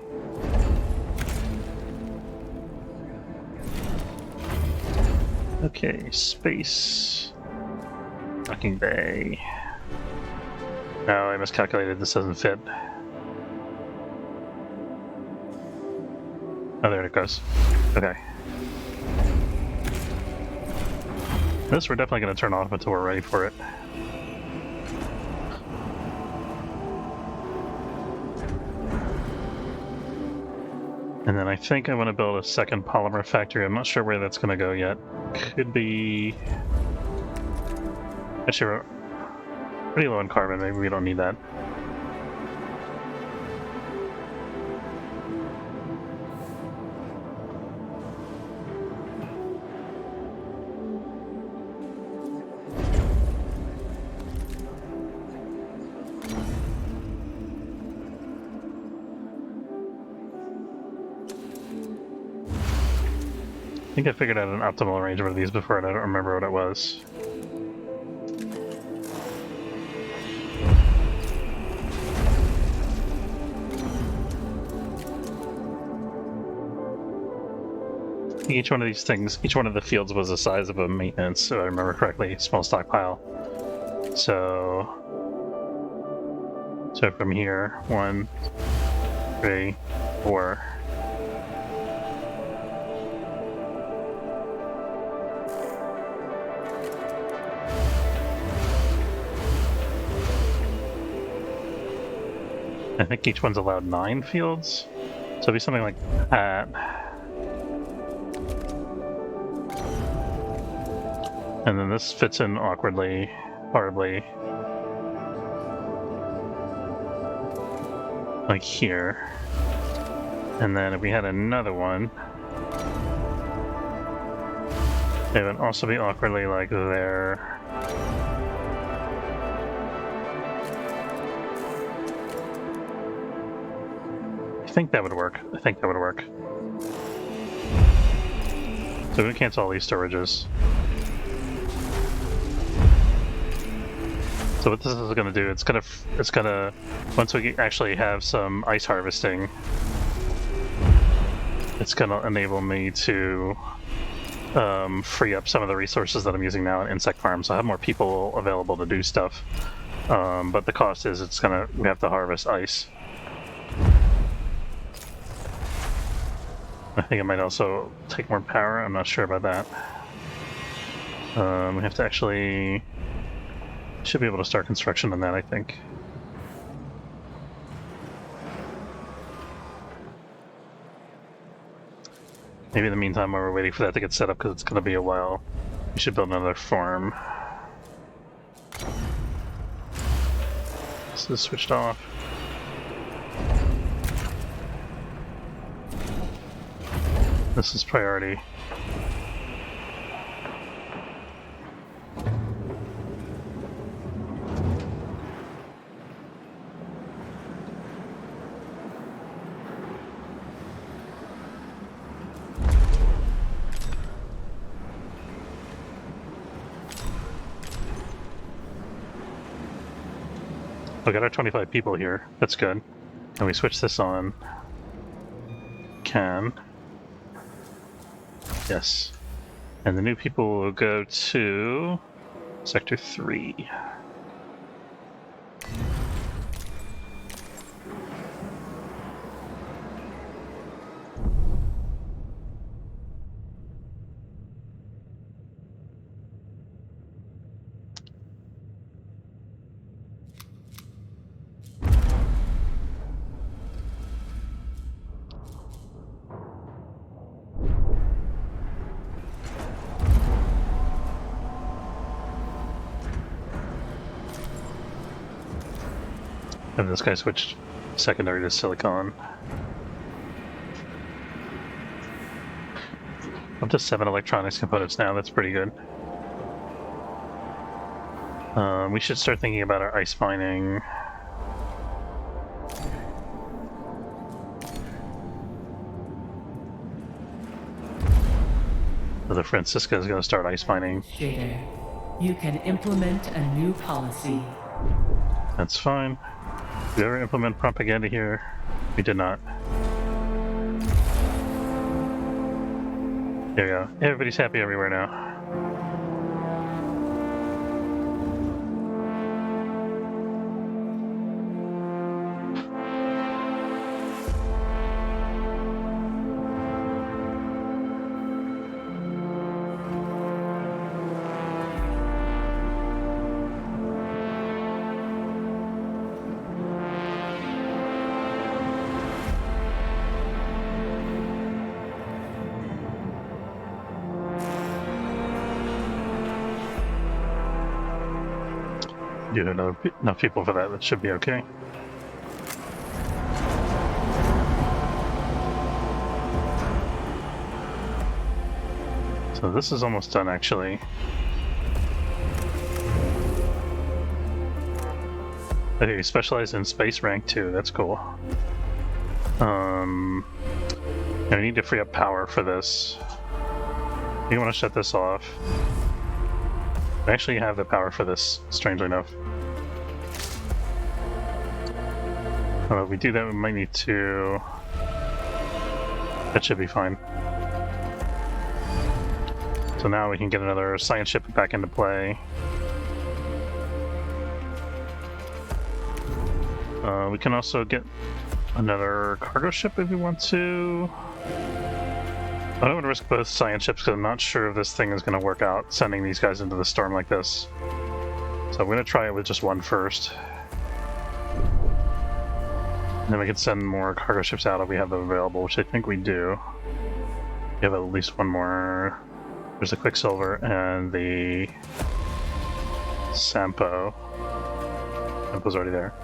Okay, space. Docking bay. No, I miscalculated, this doesn't fit. Oh, there it goes. Okay. This we're definitely going to turn off until we're ready for it. And then I think I want to build a second polymer factory. I'm not sure where that's going to go yet. Could be... Actually, we're pretty low in carbon. Maybe we don't need that. think I figured out an optimal arrangement of these before, and I don't remember what it was. Each one of these things, each one of the fields was the size of a maintenance, so I remember correctly, small stockpile. So from here, 1, 3, 4. I think each one's allowed 9 fields, so it'd be something like that. And then this fits in awkwardly, horribly. Like here. And then if we had another one, it would also be awkwardly like there. I think that would work. I think that would work. So we cancel all these storages. So what this is going to do, it's gonna, once we actually have some ice harvesting, it's going to enable me to free up some of the resources that I'm using now in insect farm. So I have more people available to do stuff. But the cost is we have to harvest ice. I think it might also take more power. I'm not sure about that. We have to actually... Should be able to start construction on that, I think. Maybe in the meantime, while we're waiting for that to get set up, because it's going to be a while, we should build another farm. This is switched off. This is priority. We got our 25 people here. That's good. And we switch this on. Can. Yes. And the new people will go to Sector 3. And this guy switched secondary to silicon. Up to 7 electronics components now, that's pretty good. We should start thinking about our ice mining. The Francisca is going to start ice mining. Shader, you can implement a new policy. That's fine. Did we ever implement propaganda here? We did not. There we go. Everybody's happy everywhere now. You don't know enough people for that. That should be okay. So this is almost done, actually. Okay, you specialize in space rank 2. That's cool. And we need to free up power for this. You want to shut this off. I actually have the power for this, strangely enough. If we do that, we might need to... That should be fine. So now we can get another science ship back into play. We can also get another cargo ship if we want to. I don't want to risk both science ships because I'm not sure if this thing is going to work out, sending these guys into the storm like this. So I'm going to try it with just one first. And then we can send more cargo ships out if we have them available, which I think we do. We have at least one more. There's the Quicksilver and the Sampo. Sampo's already there.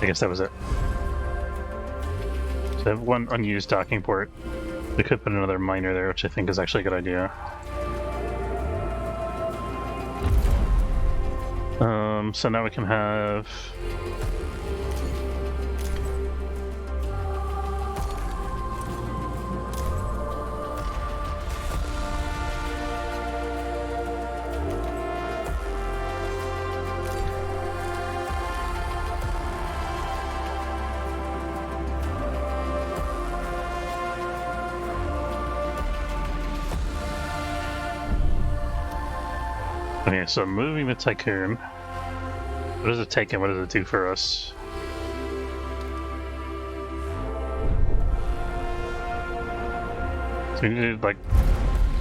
I guess that was it. So I have one unused docking port. We could put another miner there, which I think is actually a good idea. So now we can have... Okay, so moving the Tycoon. What does it take and what does it do for us? So we need to, like,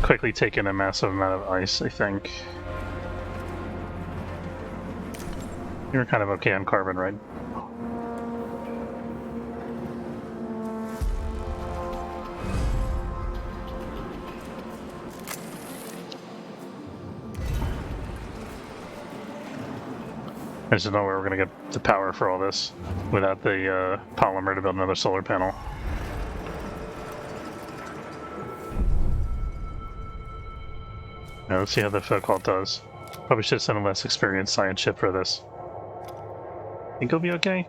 quickly take in a massive amount of ice, I think. You're kind of okay on carbon, right? I just don't know where we're going to get the power for all this without the polymer to build another solar panel. Now let's see how the Focalt does. Probably should have sent a less experienced science ship for this. Think he'll be okay?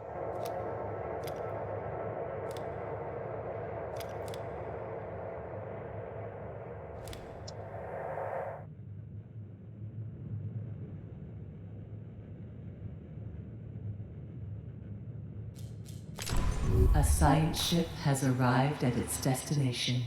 A science ship has arrived at its destination.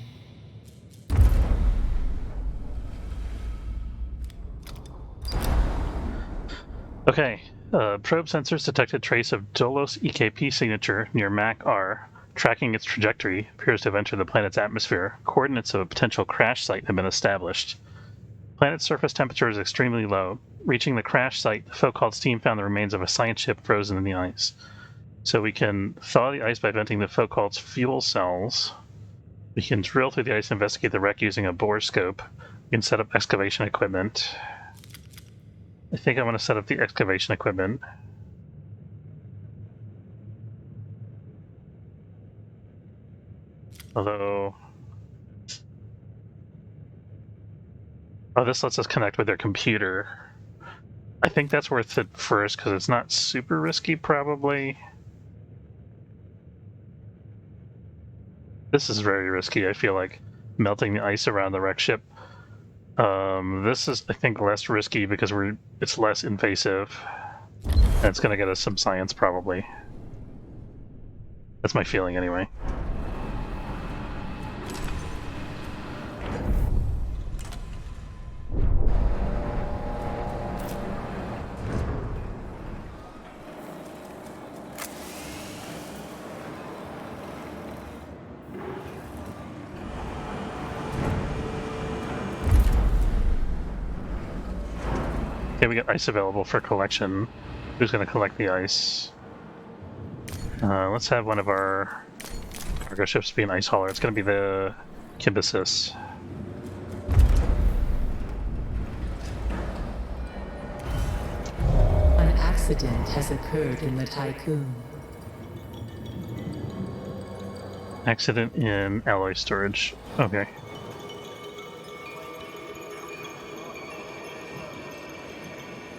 Okay, probe sensors detected trace of Dolos EKP signature near Mac R. Tracking its trajectory, appears to have entered the planet's atmosphere. Coordinates of a potential crash site have been established. Planet's surface temperature is extremely low. Reaching the crash site, the Focalt's team found the remains of a science ship frozen in the ice. So we can thaw the ice by venting the Focalt's fuel cells. We can drill through the ice and investigate the wreck using a bore scope. We can set up excavation equipment. I think I'm going to set up the excavation equipment. Although... Oh, this lets us connect with their computer. I think that's worth it first, because it's not super risky, probably. This is very risky, I feel like. Melting the ice around the wreck ship. This is, I think, less risky because it's less invasive. And it's going to get us some science, probably. That's my feeling, anyway. Okay, we got ice available for collection. Who's going to collect the ice? Let's have one of our cargo ships be an ice hauler. It's going to be the Kibisis. An accident has occurred in the Tycoon. Accident in alloy storage. Okay.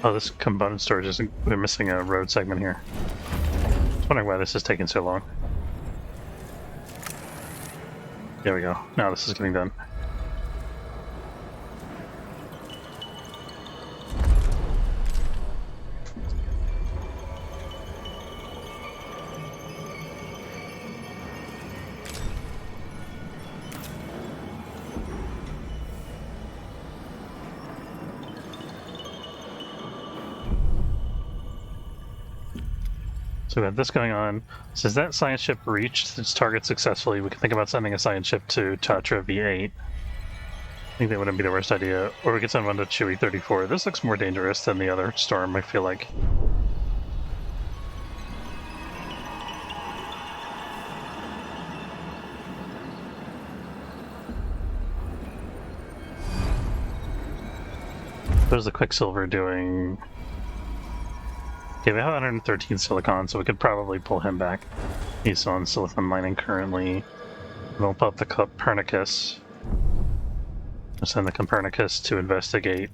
Oh, this component storage isn't... We're missing a road segment here. I was wondering why this is taking so long. There we go. Now this is getting done. So we got this going on. Since that science ship reached its target successfully, we can think about sending a science ship to Tatra V8. I think that wouldn't be the worst idea. Or we could send one to Chewie 34. This looks more dangerous than the other storm, I feel like. There's the Quicksilver doing... Okay, we have 113 silicon, so we could probably pull him back. He's on silicon mining currently. We'll pop the Copernicus. We'll send the Copernicus to investigate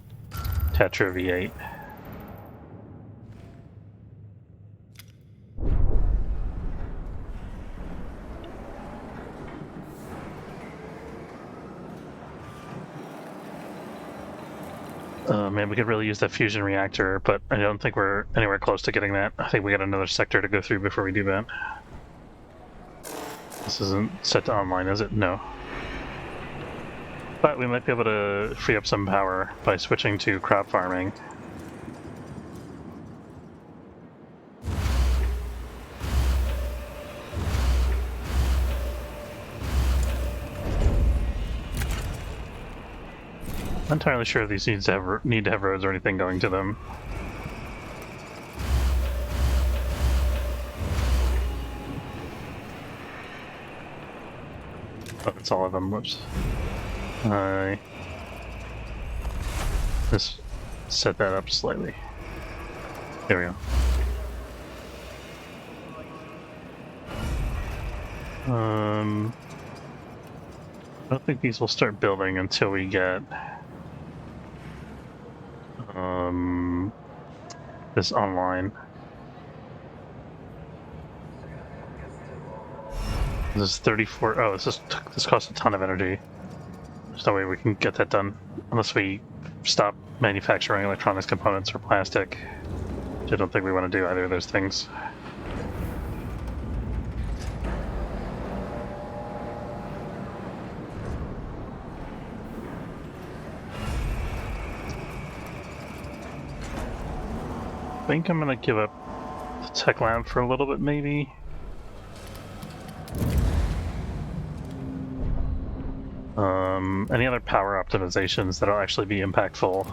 Tetra V8. Man, we could really use that fusion reactor, but I don't think we're anywhere close to getting that. I think we got another sector to go through before we do that. This isn't set to online, is it? No. But we might be able to free up some power by switching to crop farming. I'm not entirely sure if these need to have roads or anything going to them. Oh, it's all of them. Whoops. Just set that up slightly. There we go. I don't think these will start building until we get this online. This is 34. Oh, this costs a ton of energy. There's no way we can get that done unless we stop manufacturing electronics components or plastic. Which I don't think we want to do either of those things. I think I'm gonna give up the tech lab for a little bit, maybe. Any other power optimizations that'll actually be impactful?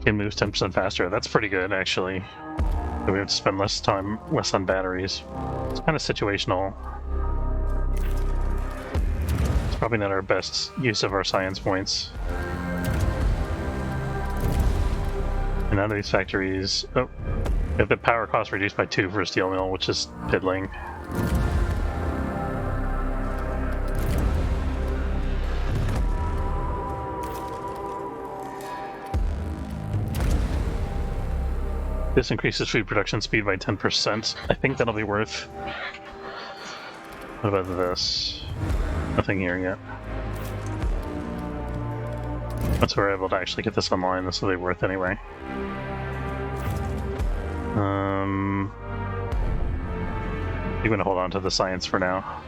It moves 10% faster. That's pretty good, actually. We have to spend less on batteries. It's kind of situational. It's probably not our best use of our science points. And none of these factories... Oh, we have the power cost reduced by 2 for a steel mill, which is piddling. This increases food production speed by 10%. I think that'll be worth... What about this? Nothing here yet. Once we're able to actually get this online, this will be worth anyway. I'm going to hold on to the science for now.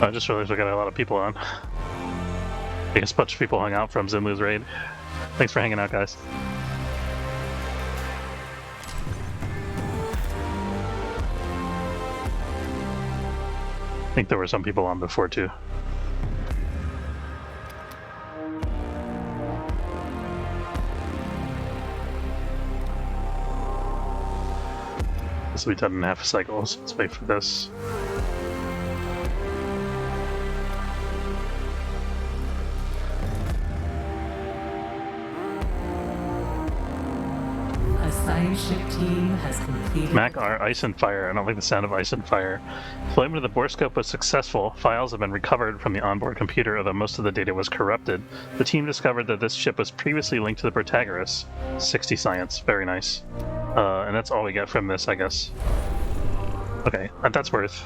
I just realized we got a lot of people on. I guess a bunch of people hung out from Zimlu's raid. Thanks for hanging out, guys. I think there were some people on before, too. This will be done in half a cycle, so let's wait for this. A science ship team has completed. Mac R, ice and fire. I don't like the sound of ice and fire. Deployment of the borescope was successful. Files have been recovered from the onboard computer, although most of the data was corrupted. The team discovered that this ship was previously linked to the Protagoras. 60 science. Very nice. And that's all we get from this, I guess. Okay, that's worth.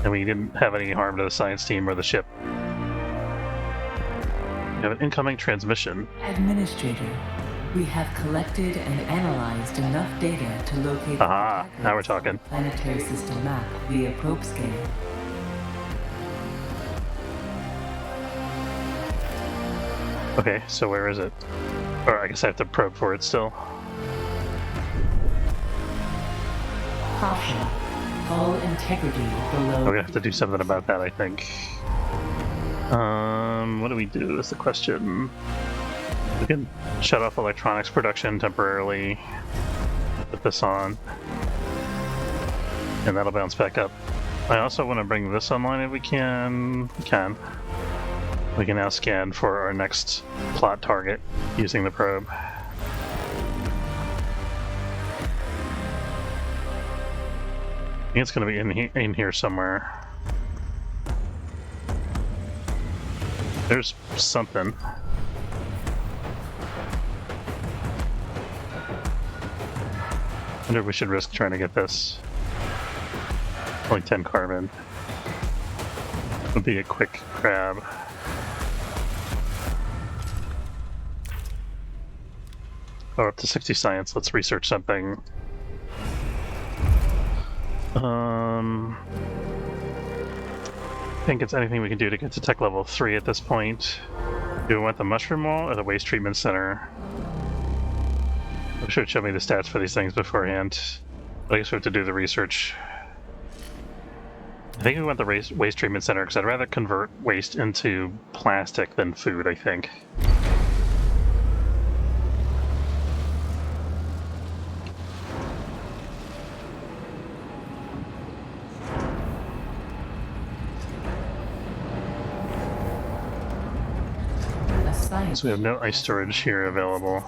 And we didn't have any harm to the science team or the ship. We have an incoming transmission. Administrator, we have collected and analyzed enough data to locate Aha, now we're talking. the planetary system map via probe scale. Okay, so where is it? Or I guess I have to probe for it still. Caution. Hull integrity below. We're gonna have to do something about that, I think. What do we do is the question. We can shut off electronics production temporarily. Put this on. And that'll bounce back up. I also want to bring this online if we can. We can. We can now scan for our next plot target using the probe. I think it's going to be in here somewhere. There's something. I wonder if we should risk trying to get this. Only 10 carbon. Would be a quick grab. Oh, up to 60 science. Let's research something. I think it's anything we can do to get to tech level 3 at this point. Do we want the mushroom wall or the waste treatment center? I'm sure it showed me the stats for these things beforehand. But I guess we have to do the research. I think we want the waste treatment center because I'd rather convert waste into plastic than food, I think. So we have no ice storage here available.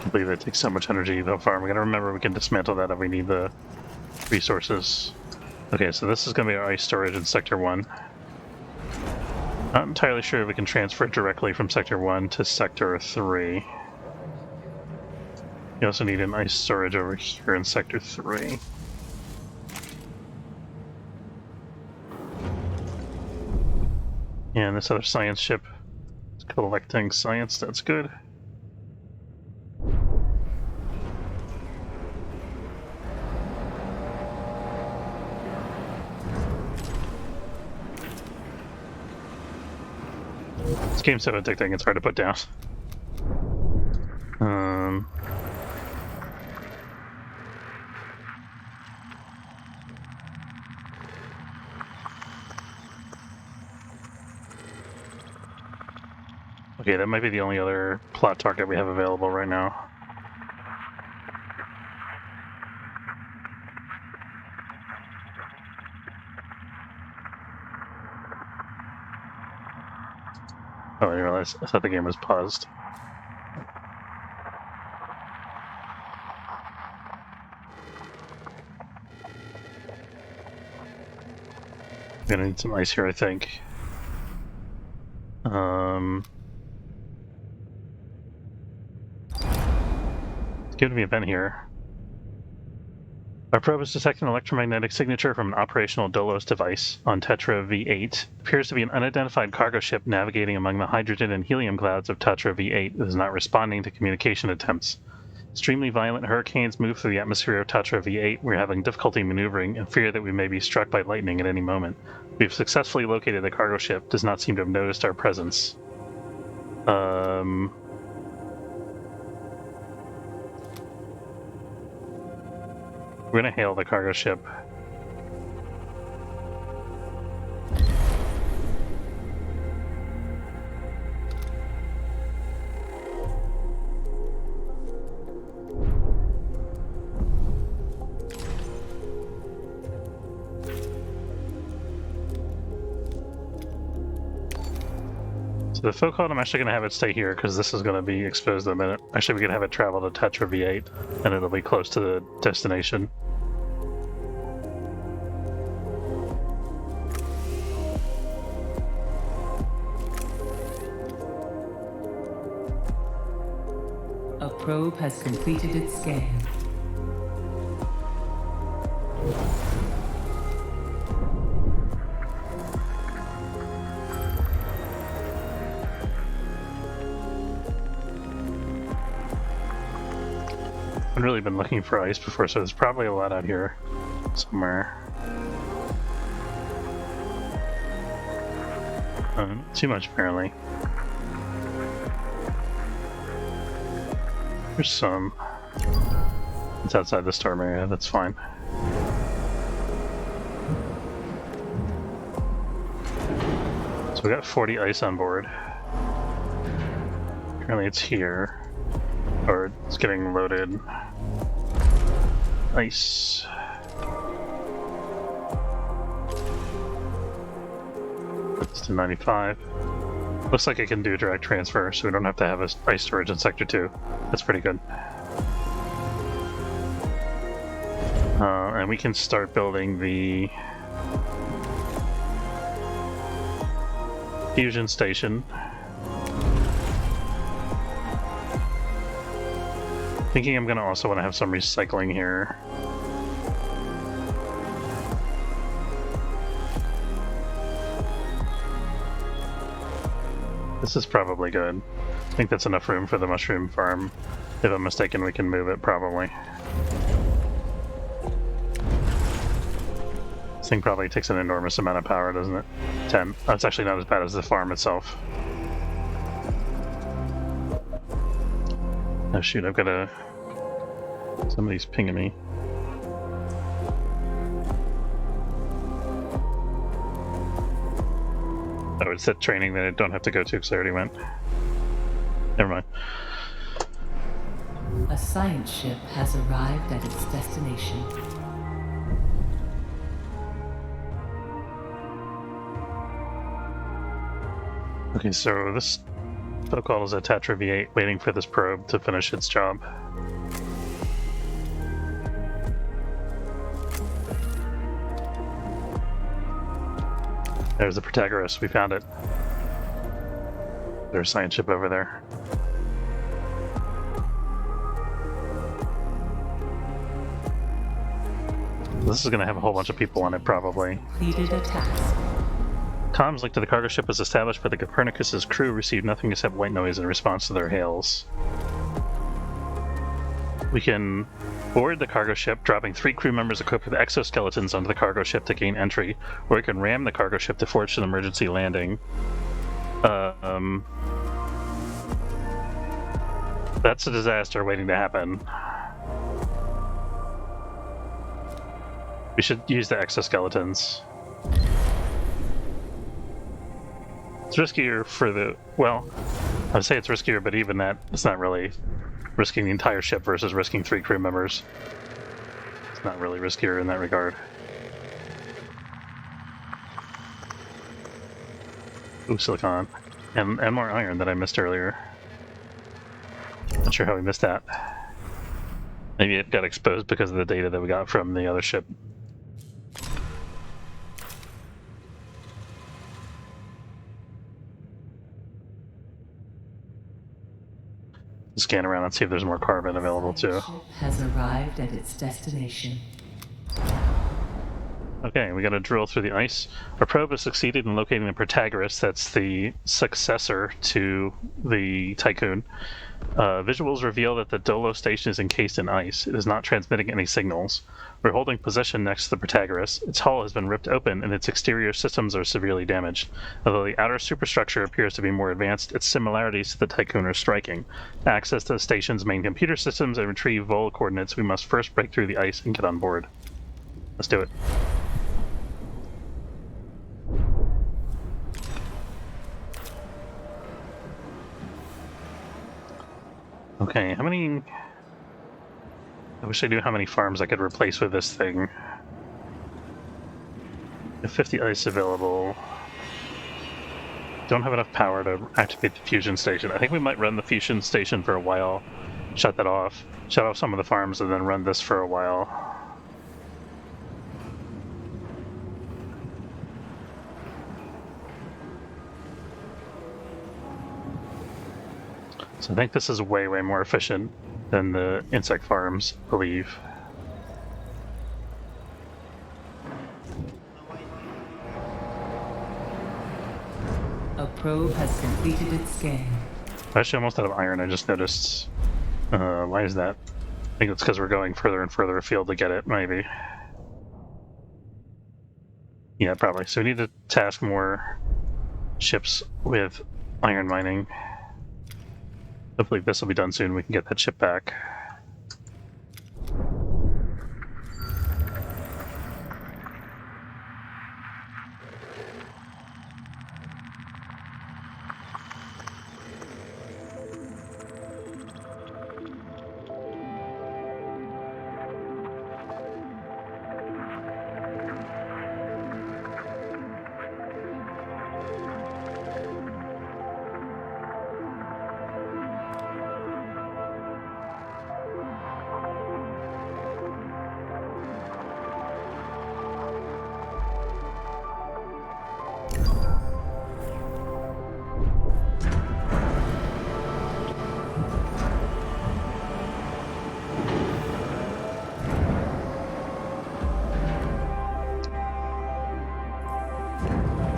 I believe it takes so much energy to farm. We gotta remember we can dismantle that if we need the resources. Okay, so this is gonna be our ice storage in Sector 1. Not entirely sure if we can transfer it directly from Sector 1 to Sector 3. You also need an ice storage over here in Sector 3. And this other science ship is collecting science, that's good. This game's so addicting, it's hard to put down. Okay, that might be the only other plot target we have available right now. Oh, I realized. I thought the game was paused. I'm gonna need some ice here, I think. Give me a vent here. Our probe is detecting an electromagnetic signature from an operational Dolos device on Tetra V8. Appears to be an unidentified cargo ship navigating among the hydrogen and helium clouds of Tetra V8 that is not responding to communication attempts. Extremely violent hurricanes move through the atmosphere of Tetra V8. We're having difficulty maneuvering and fear that we may be struck by lightning at any moment. We've successfully located the cargo ship. Does not seem to have noticed our presence. We're gonna hail the cargo ship. So the folk hold, I'm actually going to have it stay here because this is going to be exposed in a minute. Actually, we can have it travel to Tetra V8 and it'll be close to the destination. A probe has completed its scan. I've really been looking for ice before, so there's probably a lot out here somewhere. Too much, apparently. There's some. It's outside the storm area, that's fine. So we got 40 ice on board. Apparently it's here. Or it's getting loaded. Ice. It's to 95. Looks like it can do a direct transfer, so we don't have to have ice storage in Sector 2. That's pretty good. And we can start building the fusion station. Thinking I'm going to also want to have some recycling here. This is probably good. I think that's enough room for the mushroom farm. If I'm mistaken, we can move it, probably. This thing probably takes an enormous amount of power, doesn't it? 10. Oh, it's actually not as bad as the farm itself. Oh shoot, I've got a... Somebody's pinging me. Oh, it's that training that I don't have to go to because I already went. Never mind. A science ship has arrived at its destination. Okay, so this protocol is at Tetra V8 waiting for this probe to finish its job. There's the Protagoras, we found it. There's a science ship over there. This is going to have a whole bunch of people on it, probably. Completed a task. Comms linked to the cargo ship was established, but the Copernicus's crew received nothing except white noise in response to their hails. We can board the cargo ship, dropping 3 crew members equipped with exoskeletons onto the cargo ship to gain entry, or we can ram the cargo ship to force an emergency landing. That's a disaster waiting to happen. We should use the exoskeletons. It's riskier for the... well, I would say it's riskier, but even that, it's not really risking the entire ship versus risking 3 crew members. It's not really riskier in that regard. Ooh, silicon. And more iron that I missed earlier. Not sure how we missed that. Maybe it got exposed because of the data that we got from the other ship. Scan around and see if there's more carbon available too. Ship has arrived at its destination. Okay, we got to drill through the ice. Our probe has succeeded in locating the Protagoras, that's the successor to the Tycoon. Visuals reveal that the Dolo station is encased in ice. It is not transmitting any signals. We're holding position next to the Protagoras. Its hull has been ripped open and its exterior systems are severely damaged. Although the outer superstructure appears to be more advanced, its similarities to the Tycoon are striking. To access the station's main computer systems and retrieve vol coordinates, we must first break through the ice and get on board. Let's do it. Okay, how many... I wish I knew how many farms I could replace with this thing. If 50 ice available... don't have enough power to activate the fusion station. I think we might run the fusion station for a while, shut that off, shut off some of the farms, and then run this for a while. So I think this is way, way more efficient than the insect farms, I believe. A probe has completed its scan. I actually almost out of iron, I just noticed. Why is that? I think it's because we're going further and further afield to get it, maybe. Yeah, probably. So we need to task more ships with iron mining. Hopefully this will be done soon, we can get that ship back.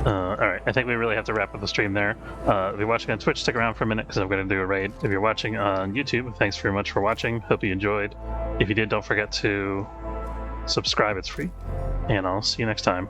Alright, I think we really have to wrap up the stream there. If you're watching on Twitch, stick around for a minute because I'm going to do a raid. If you're watching on YouTube, thanks very much for watching. Hope you enjoyed. If you did, don't forget to subscribe, it's free. And I'll see you next time.